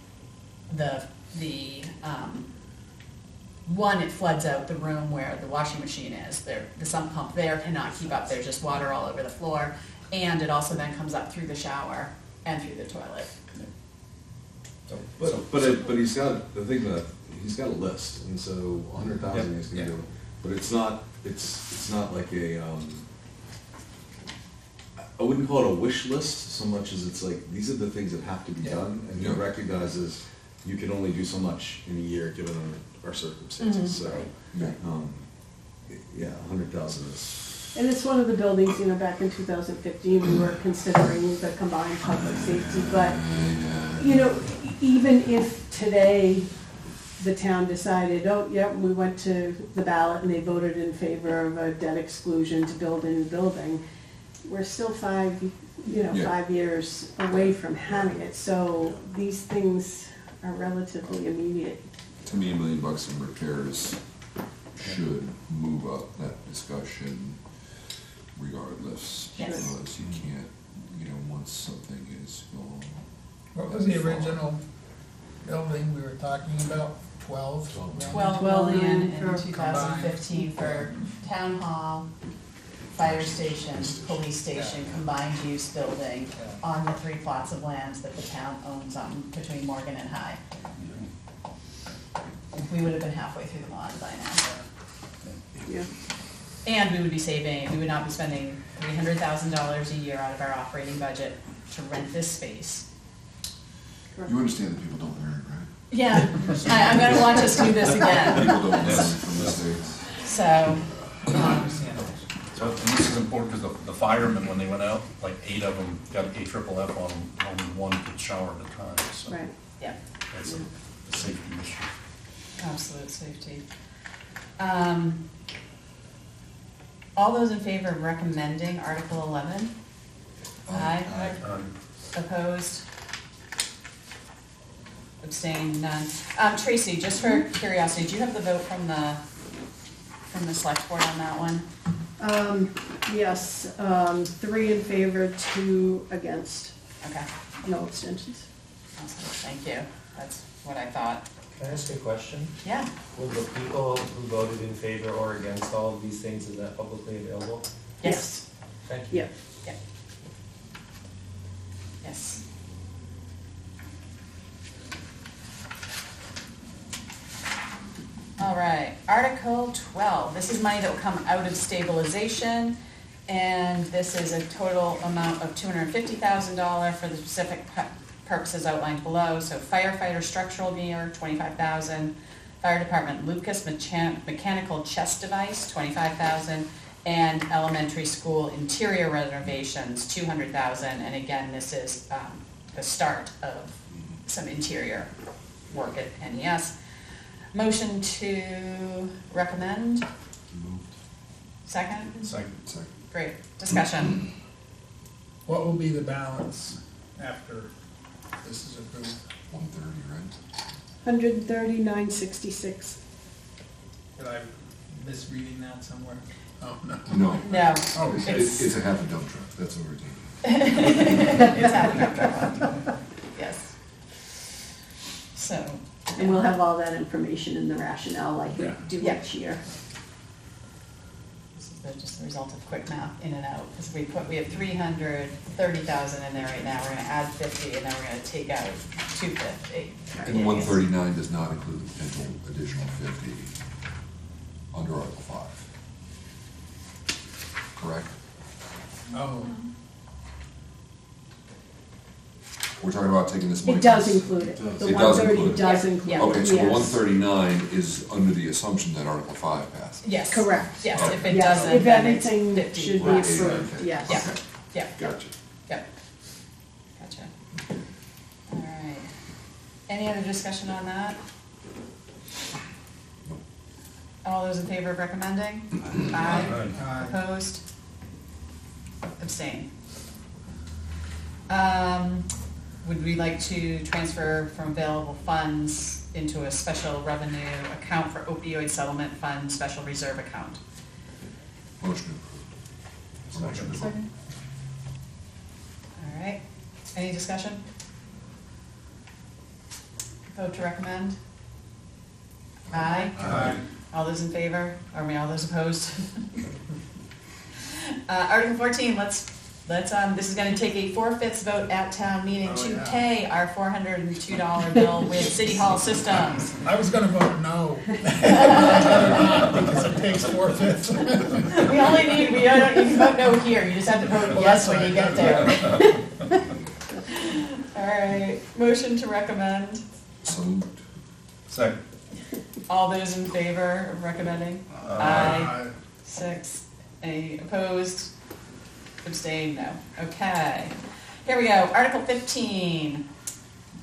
it floods out the room where the washing machine is. The sump pump there cannot keep up, there's just water all over the floor. And it also then comes up through the shower and through the toilet. But he's got, the thing that, he's got a list, and so 100,000 Yep, is gonna yeah. do it. But it's not like a, I wouldn't call it a wish list so much as it's like, these are the things that have to be Yeah. done, and he Yeah. recognizes you can only do so much in a year given our circumstances, so, Yeah. yeah, 100,000 is. And it's one of the buildings, you know, back in 2015, we were considering the combined public safety, but, you know, even if today the town decided, oh, yeah, we went to the ballot and they voted in favor of a debt exclusion to build a new building, we're still 5 years away from having it, so these things are relatively immediate. To me, $1 million in repairs should move up that discussion regardless. Yes. Because you can't, once something is gone. What was the original building we were talking about? 12? 12 12 million in for 2015 for town hall, fire station, police station, combined use building on the 3 plots of land that the town owns between Morgan and High. We would have been halfway through the bond by now. Yeah. And we would not be spending $300,000 a year out of our operating budget to rent this space. You understand that people don't learn, right? Yeah, I'm gonna watch us do this again, People don't learn from mistakes. so, So, and this is important because the firemen, when they went out, like 8 of them got a triple F on them, only one could shower at a time, so. Right. yeah. That's a safety issue. Absolute safety. All those in favor of recommending Article 11? Aye. Opposed? Abstained? None. Tracy, just for curiosity, do you have the vote from the select board on that one? Yes, 3 in favor, 2 against. Okay. no abstentions. Awesome, thank you. That's what I thought. Can I ask a question? Yeah, Will the people who voted in favor or against all of these things, is that publicly available? yes, Thank you. Yeah. yes. All right, Article 12, this is money that will come out of stabilization, and this is a total amount of $250,000 for the specific purposes outlined below. So firefighter structural gear, $25,000, fire department Lucas mechanical chest device, $25,000, and elementary school interior renovations, $200,000, and again, this is the start of some interior work at NES. Motion to recommend, Moved. second? Second. Second. Great, discussion. What will be the balance after this is approved? 130, right? 139.66. Did I misreading that somewhere? Oh, no. No. No. Oh, It's a half a dump truck, that's what we're doing. It's happening after. Yes. So. And we'll have all that information in the rationale like we Yeah. do Yeah. each year. This is just the result of quick math in and out, because we have 330,000 in there right now, we're gonna add 50, and then we're gonna take out 250. And 139 does not include the potential additional 50 under Article 5. Correct? Oh, We're talking about taking this money. It does include it. It The does 130 include it. does Yeah. include Yeah. it, Okay, so the yes. 139 is under the assumption that Article 5 passes. Yes. Correct. Yes, if it Yes, doesn't, if then it's everything 50. should be Right, approved, okay. yes. Yeah. Okay. Yeah, Gotcha. yep. Gotcha. All right. Any other discussion on that? Nope. All those in favor of recommending? Aye. Opposed? Abstain. Would we like to transfer from available funds into a special revenue account for opioid settlement fund, special reserve account? Motion approved. Motion approved. All right, any discussion? Vote to recommend? Aye? Aye. All those in favor, or all those opposed? Article 14, let's, this is gonna take a 4/5 vote at town meeting Oh, to yeah. pay our $402 bill with City Hall Systems. I was gonna vote no. Because it takes 4/5. We only need, you can vote no here, you just have to vote Well, yes that's when you fine, get that's there. All right, motion to recommend. So moved. Second. All those in favor of recommending? Aye. 6. Any opposed? Abstained? No. Okay. Here we go. Article 15.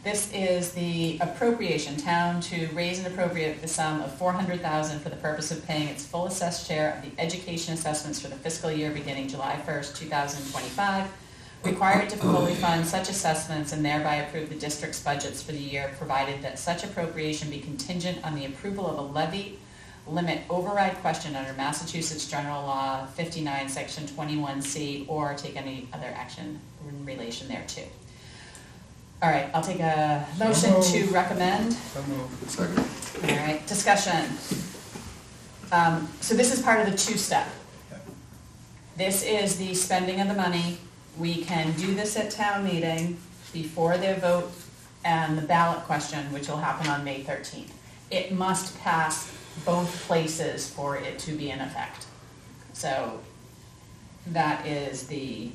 This is the appropriation, town to raise and appropriate the sum of $400,000 for the purpose of paying its full assessed share of the education assessments for the fiscal year beginning July 1st, 2025, required to fully fund such assessments and thereby approve the district's budgets for the year, provided that such appropriation be contingent on the approval of a levy limit override question under Massachusetts General Law 59, Section 21C, or take any other action in relation thereto. All right, I'll take a motion to recommend. So moved. Second. All right, discussion. So this is part of the two-step. This is the spending of the money. We can do this at town meeting before the vote and the ballot question, which will happen on May 13th. It must pass both places for it to be in effect. So that is the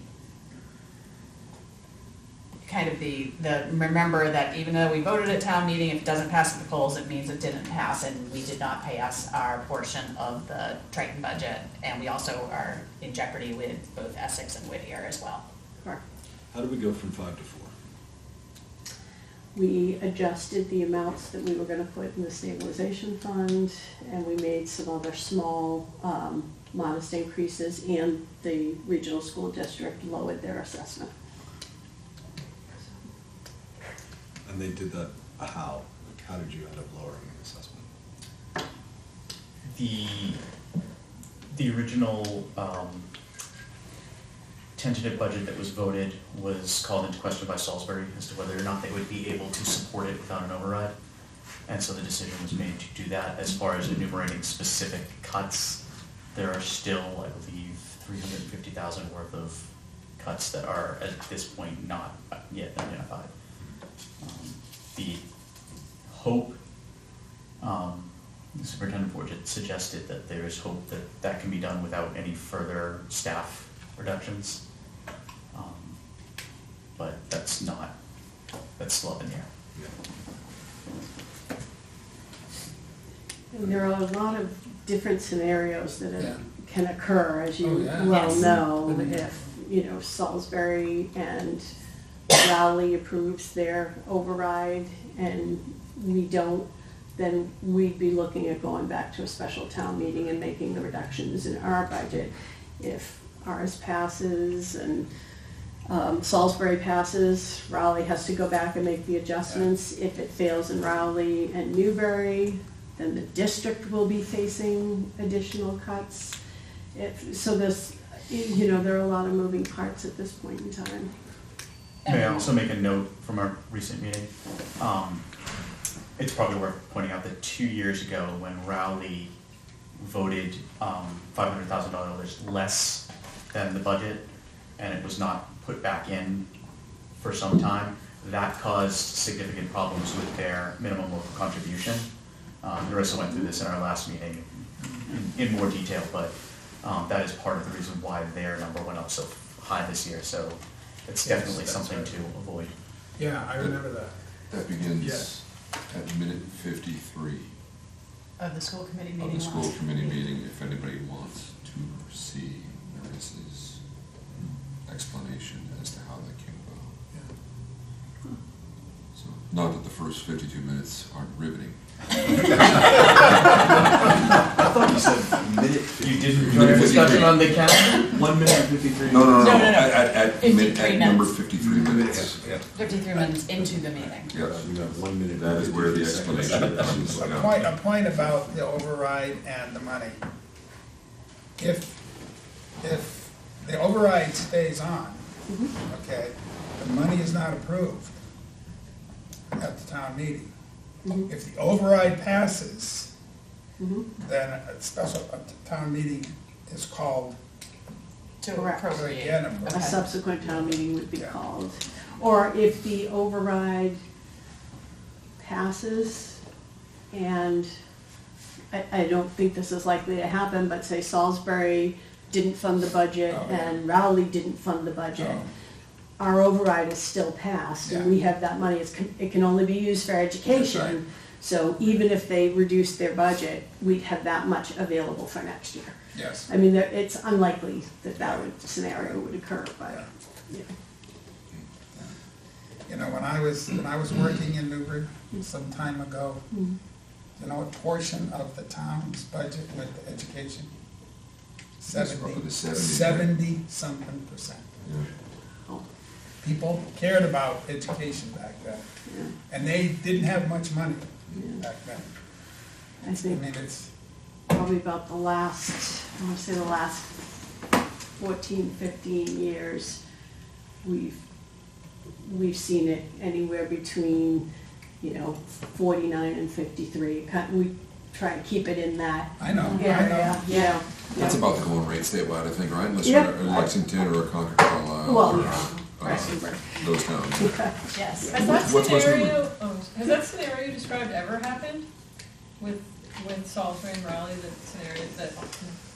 kind of the remember that even though we voted at town meeting, if it doesn't pass at the polls, it means it didn't pass and we did not pay us our portion of the Triton budget. And we also are in jeopardy with both Essex and Whittier as well. Correct. How do we go from 5 to 4? We adjusted the amounts that we were gonna put in the stabilization fund, and we made some other small, modest increases, and the regional school district lowered their assessment. And they did that, how? Like, how did you end up lowering the assessment? The original tentative budget that was voted was called into question by Salisbury as to whether or not they would be able to support it without an override. And so the decision was made to do that. As far as enumerating specific cuts, there are still, I believe, 350,000 worth of cuts that are at this point not yet identified. The hope, Superintendent Forget suggested that there is hope that that can be done without any further staff reductions. But that's still up in the air. And there are a lot of different scenarios that Yeah. can occur, as Oh, you yeah. well Yes. know, Mhm. if, Salisbury and Rowley approves their override and we don't, then we'd be looking at going back to a special town meeting and making the reductions in our budget. If ours passes and Salisbury passes, Rowley has to go back and make the adjustments. If it fails in Rowley and Newbury, then the district will be facing additional cuts. So there's, there are a lot of moving parts at this point in time. May I also make a note from our recent meeting? It's probably worth pointing out that 2 years ago, when Rowley voted $500,000 less than the budget, and it was not put back in for some time, that caused significant problems with their minimum local contribution. Marissa went through this in our last meeting in more detail, but that is part of the reason why their number went up so high this year, so it's Yes, definitely that's something right. to avoid. Yeah, I remember that. That begins Yes. at minute 53 Of the school committee meeting of the school last committee week. meeting, if anybody wants to see Marissa's explanation as to how that came about. Yeah. So, not that the first 52 minutes aren't riveting. I thought you said minute. You didn't enjoy our discussion on the calendar? 1 minute and 53. No, No, no, no. At 53 number minutes. 53 minutes. Yeah. 53 minutes into the meeting. Yes, We got 1 minute. that is where the 53 explanation seconds. comes. A point about the override and the money. If the override stays on, okay, the money is not approved at the town meeting. If the override passes, then a special town meeting is called To Correct. appropriate. again. A Okay. subsequent town meeting would be Yeah. called. Or if the override passes, and I don't think this is likely to happen, but say Salisbury didn't fund the budget Oh, yeah. and Rowley didn't fund the budget, Oh. our override is still passed, and Yeah. we have that money, it can only be used for education. That's right. So even if they reduce their budget, we'd have that much available for next year. Yes. I mean, it's unlikely that scenario would occur, but, yeah. When I was working in Newbury some time ago, a portion of the town's budget went to education. That's roughly the 70, right? 70-something percent. Yeah. Oh, People cared about education back then, yeah, and they didn't have much money yeah. back then. I I think mean, it's, probably about the last, I want to say the last 14, 15 years, we've seen it anywhere between, 49 and 53. We try to keep it in that I know, I area, know. yeah. That's about the going rate statewide, I think, right? Unless Yeah. you're in Lexington or Concord, Carlisle, Well, or yeah, Prestonburg. those towns. Yes. Has that What's West scenario, has that scenario you described ever happened with Salisbury and Raleigh, the scenario that?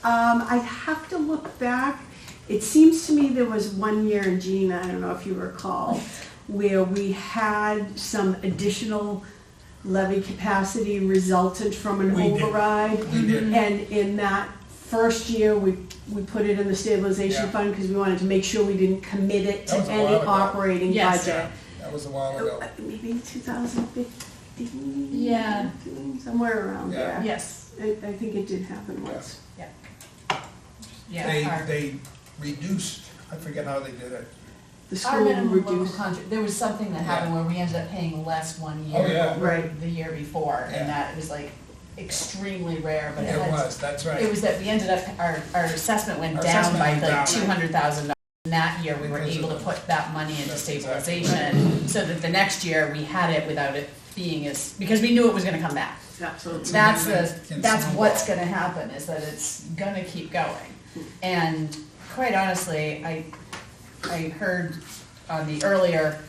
I'd have to look back. It seems to me there was one year in Gina, I don't know if you recall, where we had some additional levy capacity resultant from an We did. override. We did. And in that first year, we put it in the stabilization Yeah. fund because we wanted to make sure we didn't commit it to That was a any while ago. operating Yes. budget. That was a while ago. Maybe 2015? Yeah. Somewhere around Yeah. there. Yes. I think it did happen Yeah. once. Yeah. They reduced, I forget how they did it. The Our school minimum local reduced. contract, there was something that happened where we ended up paying less one year Oh, yeah. over Right. the year before, Yeah. and that was like extremely rare, but It was, that's right. It was that we ended up, our assessment went Our down assessment by went like down. $200,000. And that year, we were able to put that money into stabilization, so that the next year, we had it without it being as, because we knew it was gonna come back. Absolutely. That's what's gonna happen, is that it's gonna keep going. And quite honestly, I heard on the earlier,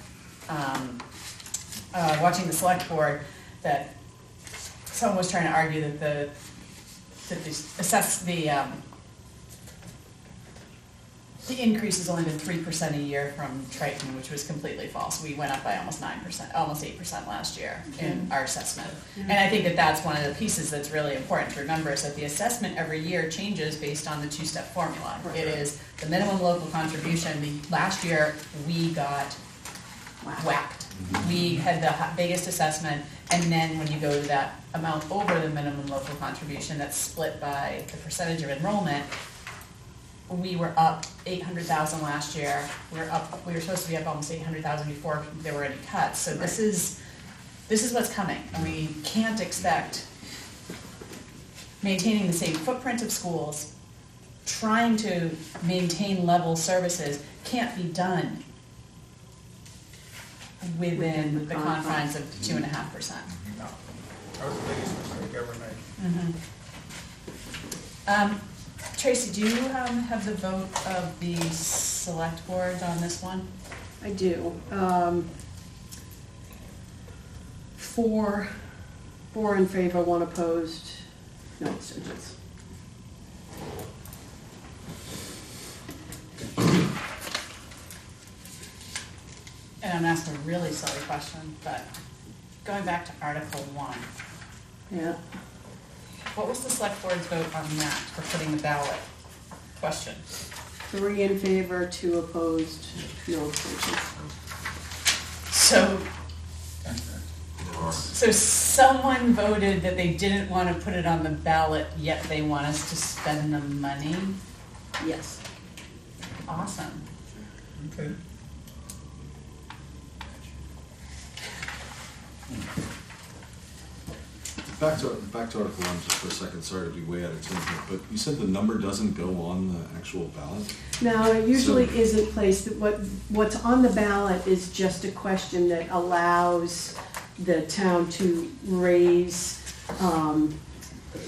watching the select board, that someone was trying to argue that the increase has only been 3% a year from Triton, which was completely false. We went up by almost 9%, almost 8% last year in our assessment. And I think that that's one of the pieces that's really important to remember, is that the assessment every year changes based on the two-step formula. It is the minimum local contribution. Last year, we got whacked. We had the biggest assessment, and then when you go to that amount over the minimum local contribution, that's split by the percentage of enrollment, we were up 800,000 last year. We were supposed to be up almost 800,000 before there were any cuts. So this is what's coming, and we can't expect maintaining the same footprint of schools, trying to maintain level services can't be done within the confines of 2.5%. No, that was the biggest mistake ever made. Tracy, do you have the vote of the select board on this one? I do. 4 in favor, 1 opposed, no abstentions. And I'm asking a really silly question, but going back to Article 1, Yeah. what was the select board's vote on that for putting the ballot question? 3 in favor, 2 opposed, no abstentions. So someone voted that they didn't want to put it on the ballot, yet they want us to spend the money? Yes. Awesome. Okay. Back to Article 1 just for a second, sorry to be way out of tune here, but you said the number doesn't go on the actual ballot? No, it usually isn't placed. What's on the ballot is just a question that allows the town to raise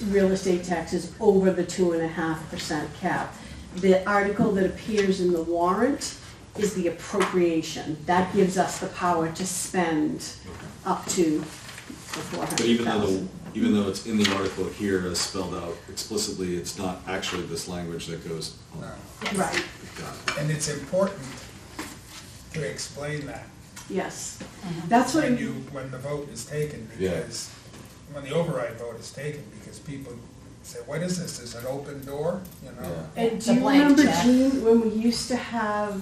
real estate taxes over the 2.5% cap. The article that appears in the warrant is the appropriation. That gives us the power to spend up to the But 400,000. even though it's in the article here as spelled out explicitly, it's not actually this language that goes on. No. Right, Got it. And it's important to explain that yes. That's what, when the vote is taken, Yeah. because, when the override vote is taken, because people say, what is this? Is it an open door, you know? Yeah. and It's do a you blank remember, check. Jean, when we used to have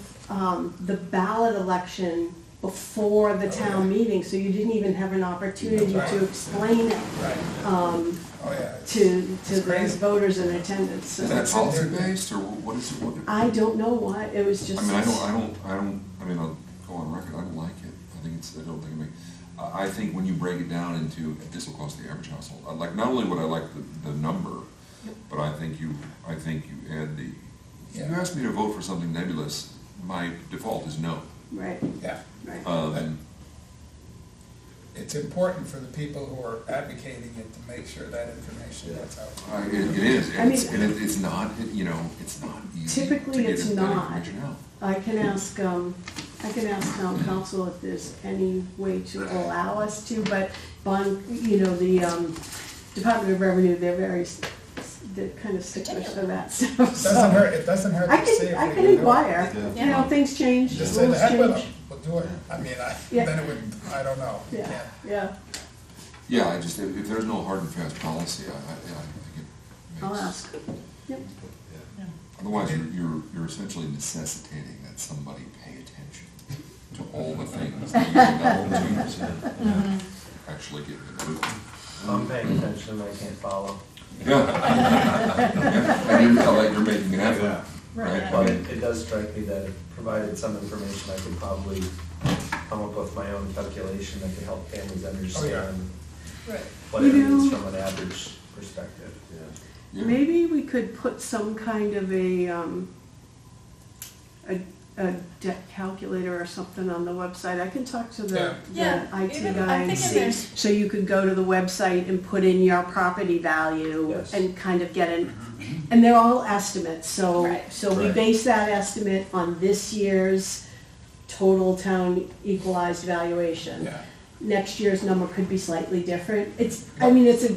the ballot election before the town meeting, so you didn't even have an opportunity That's to right. explain it Right, um, oh, yeah. to It's the crazy. voters in attendance. So Is that It's in there. policy based, or what is it? I don't know why, it was just. I mean, I mean, I'll go on record, I don't like it. I don't think it makes, I think when you break it down into, this will cost the average household, I like, not only would I like the number, but I think you add the, if you Yeah. ask me to vote for something nebulous, my default is no. Right, Yeah, right. it's important for the people who are advocating it to make sure that information gets out. It is, I and mean- it's not, it's not easy to Typically, get it's that not. information out. I can ask town council if there's any way to allow us to, but the Department of Revenue, they're kind of sticklers for that stuff, It doesn't so. hurt, it doesn't hurt I to see can, if I we can can do it. inquire, Yeah. things change, Just rules say the heck with change. them, we'll do it. I mean, Yeah. then it would, I don't know. Yeah, Yeah. yeah, Yeah, if there's no hard and fast policy, I think it makes. I'll ask. Yep. Otherwise, you're essentially necessitating that somebody pay attention to all the things that you know actually get in the loop. I'm paying attention, I can't follow. Yeah. And you feel like you're making an effort, right? But it does strike me that if provided some information, I could probably come up with my own calculation that could help families understand Right. what it You means know- from an average perspective. Yeah. Maybe we could put some kind of a a debt calculator or something on the website. I can talk to the Yeah, IT even- guy I'm and thinking see. there's- So you could go to the website and put in your property value Yes. and kind of get an, and they're all estimates, so, Right. so we Right. base that estimate on this year's total town equalized valuation. Yeah. Next year's number could be slightly different. It's, I mean, it's a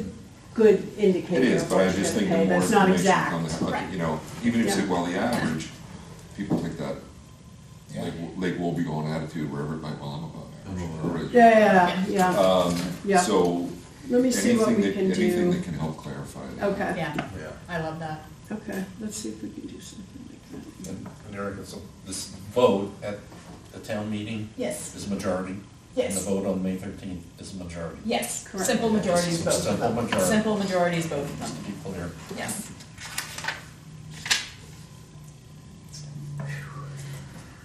good indicator It is, of but what I you're just gonna think the pay. more That's not information exact. on this, like, Right. you know, even if you say, Yeah. well, the average, people take that Yeah. Lake Wobegon attitude wherever it might, well, I'm above average. Yeah. Yeah. So, Let me see what anything we that, can anything do. that can help clarify that. Okay, Yeah, Yeah. I love that. okay, let's see if we can do something like that. And Erica, so this vote at the town meeting Yes, is majority? Yes. And the vote on May 15th is majority? yes, Correct. simple majorities, both of Simple them. majority. Simple majorities, both of Just to them, be clear. yes.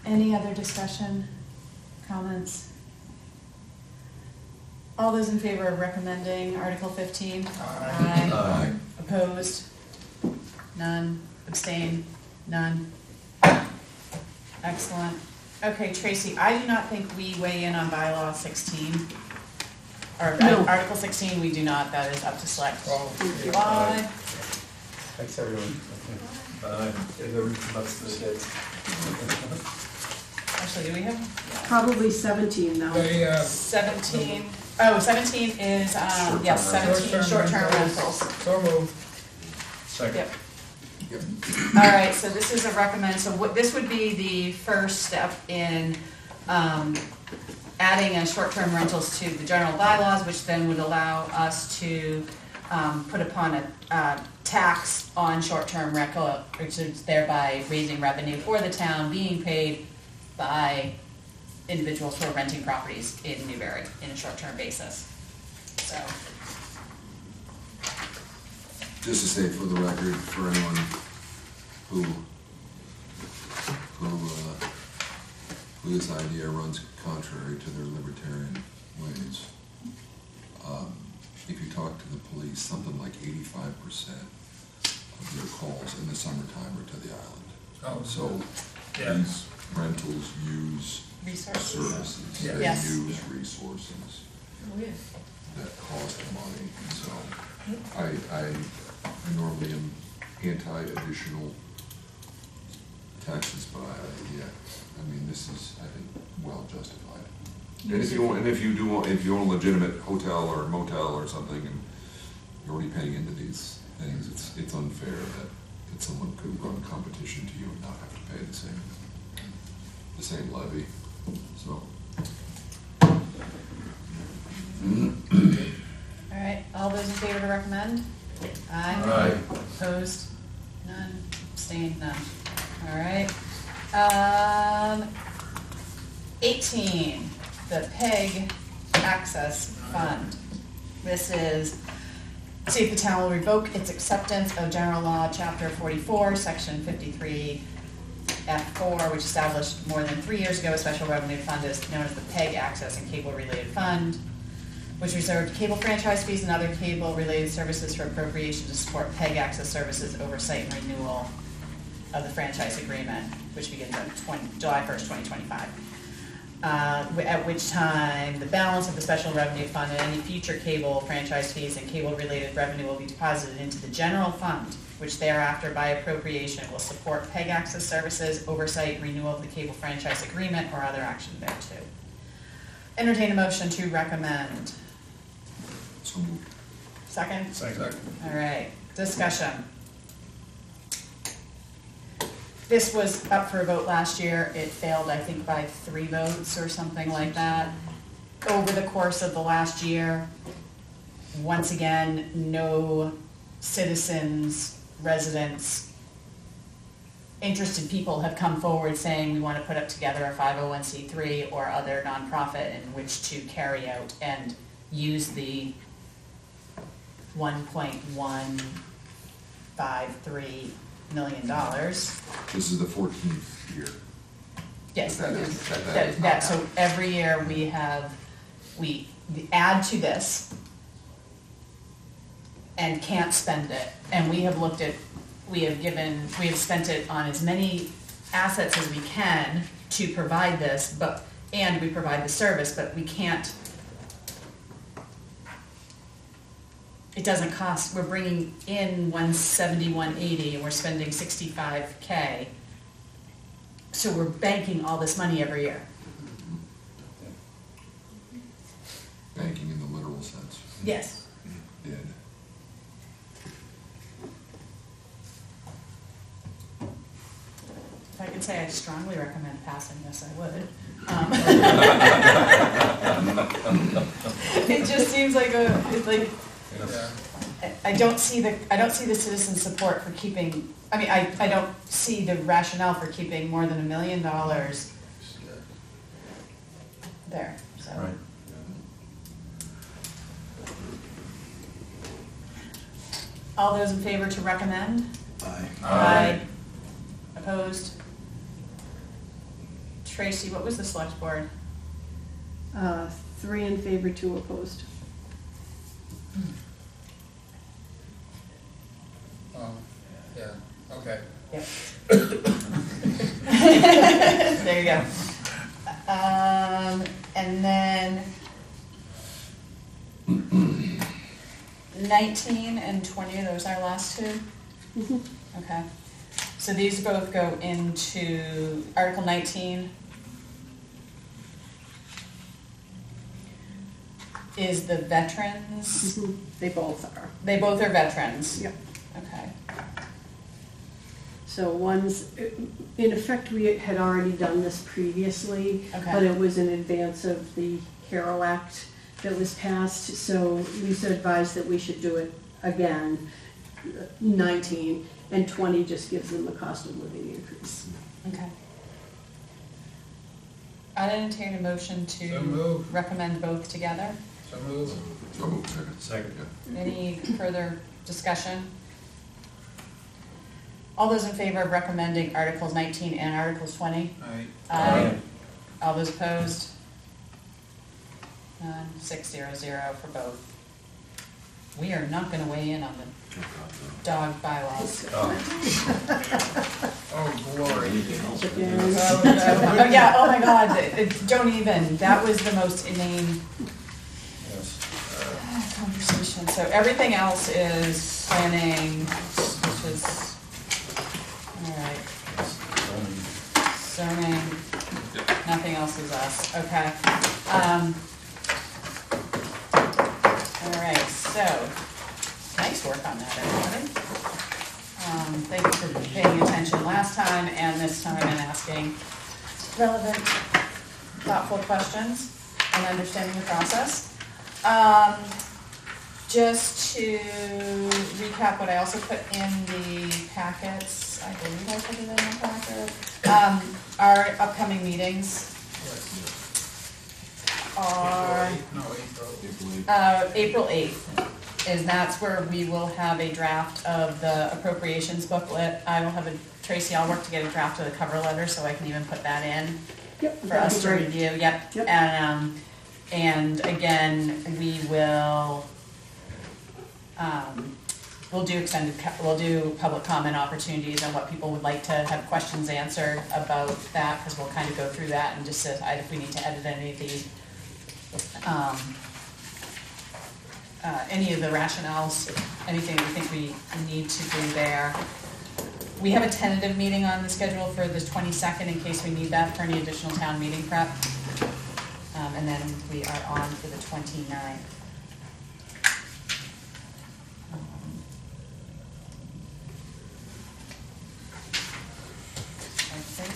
Any other discussion, comments? All those in favor of recommending Article 15? Aye. Aye. Opposed? None. Abstained? None. Excellent. Okay, Tracy, I do not think we weigh in on bylaw 16. Or No. Article 16, we do not, that is up to select. Well, Why? Thanks, everyone. Gotta go read some books to the kids. Actually, do we have Probably 17 now. They, 17? Oh, 17 is, yes, 17 short-term rentals. So moved. Second. Yep. All right, so this is a recommend, so what, this would be the first step in adding a short-term rentals to the general bylaws, which then would allow us to put upon a tax on short-term rental, which is thereby raising revenue for the town, being paid by individuals who are renting properties in Newbury in a short-term basis. So, Just to say for the record, for anyone who this idea runs contrary to their libertarian ways, if you talk to the police, something like 85% of their calls in the summertime are to the island. Oh, So yeah. these rentals use resources. services, Yeah. they Yes. use resources that cost money, so I normally am anti-additional taxes, but I mean, this is, I think, well justified. And if you own a legitimate hotel or motel or something, and you're already paying into these things, it's unfair that someone could run competition to you and not have to pay the same levy, so. All right, all those in favor to recommend? Aye. Aye. Opposed? None. Abstained? None. All right. 18, the PEG Access Fund. This is, see if the town will revoke its acceptance of General Law, Chapter 44, Section 53, F4, which established more than 3 years ago a special revenue fund is known as the PEG Access and Cable Related Fund, which reserved cable franchise fees and other cable-related services for appropriation to support PEG access services oversight and renewal of the franchise agreement, which begins on July 1st, 2025. At which time, the balance of the special revenue fund and any future cable franchise fees and cable-related revenue will be deposited into the general fund, which thereafter, by appropriation, will support PEG access services, oversight, renewal of the cable franchise agreement, or other action thereto. Entertain a motion to recommend. So moved. Second? Second. All right, discussion. This was up for a vote last year. It failed, I think, by 3 votes or something like that. Over the course of the last year, once again, no citizens, residents, interested people have come forward saying we want to put up together a 501c3 or other nonprofit in which to carry out and use the $1.153 million. This is the 14th year. Yes, That is- so every year we add to this and can't spend it. And we have spent it on as many assets as we can to provide this, and we provide the service, but we can't, it doesn't cost, we're bringing in 170, 180, and we're spending 65K. So we're banking all this money every year. Banking in the literal sense. Yes. Dead. If I could say I strongly recommend passing this, I would. It just seems like it's like, Yeah. I don't see the citizen support for keeping, I don't see the rationale for keeping more than $1 million there, so. Right. All those in favor to recommend? Aye. Aye. Opposed? Tracy, what was the select board? 3 in favor, 2 opposed. Oh, yeah, okay. Yep. There you go. And then 19 and 20, are those our last two? Mhm. Okay. So these both go into Article 19. Is the veterans, Mhm. They both are. they both are veterans? Yep. Okay. So one's, in effect, we had already done this previously, Okay. but it was in advance of the HERO Act that was passed, so Lisa advised that we should do it again, 19, and 20 just gives them the cost of living increase. Okay. I'd entertain a motion So to moved. recommend both together. So move. So moved, second. Second. Yeah. Any further discussion? All those in favor of recommending Articles 19 and Articles 20? Aye. Aye. All those opposed? None, 600 for both. We are not gonna weigh in on the dog bylaws. Oh, glory. Chicken. Oh, yeah, oh my God, don't even, that was the most inane Yes. conversation. So everything else is planning, which is, all right, zoning, nothing else is us, okay. All right, so, nice work on that, everybody. Thank you for paying attention last time and this time and asking relevant, thoughtful questions and understanding the process. Just to recap what I also put in the packets, I believe I put it in the packet. Our upcoming meetings are April 8th. That's where we will have a draft of the appropriations booklet. I will have Tracy, I'll work to get a draft of the cover letter so I can even put that in Yep. for that'd us be to great. review, yep. Yep. And again, we will, we'll do we'll do public comment opportunities on what people would like to have questions answered about that, because we'll kind of go through that and just decide if we need to edit any of the rationales, anything we think we need to do there. We have a tentative meeting on the schedule for the 22nd in case we need that for any additional town meeting prep. And then we are on for the 29th. I think.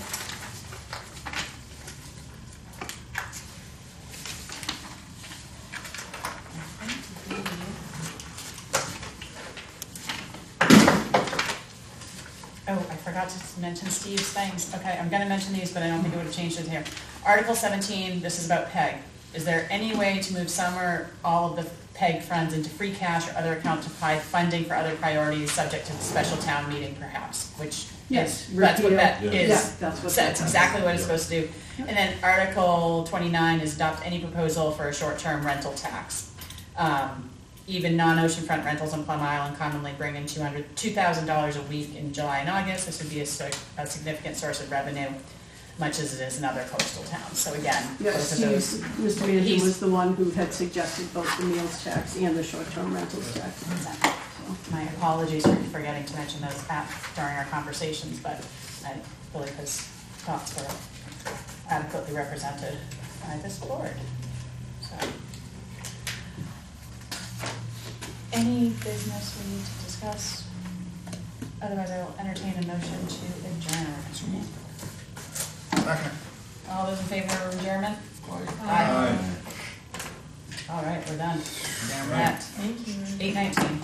Oh, I forgot to mention Steve's things. Okay, I'm gonna mention these, but I don't think it would have changed it here. Article 17, this is about PEG. Is there any way to move some or all of the PEG funds into free cash or other account to provide funding for other priorities subject to the special town meeting perhaps? Which Yes, is, that's what that repeal. is. Yeah, that's what That's that is. exactly what it's supposed to do. And then Article 29 is adopt any proposal for a short-term rental tax. even non-oceanfront rentals on Plum Island commonly bring in $2,000 a week in July and August. This would be a significant source of revenue, much as it is in other coastal towns. So again, Yes, both of those. Mr. Manager he's- was the one who had suggested both the meals tax and the short-term rentals tax. My apologies for forgetting to mention those during our conversations, but I believe his thoughts were adequately represented by this board. So, any business we need to discuss? Otherwise, I will entertain a motion to adjourn. Second. All those in favor of adjournment? Aye. All right, we're done. Damn right. At Thank you. 8:19.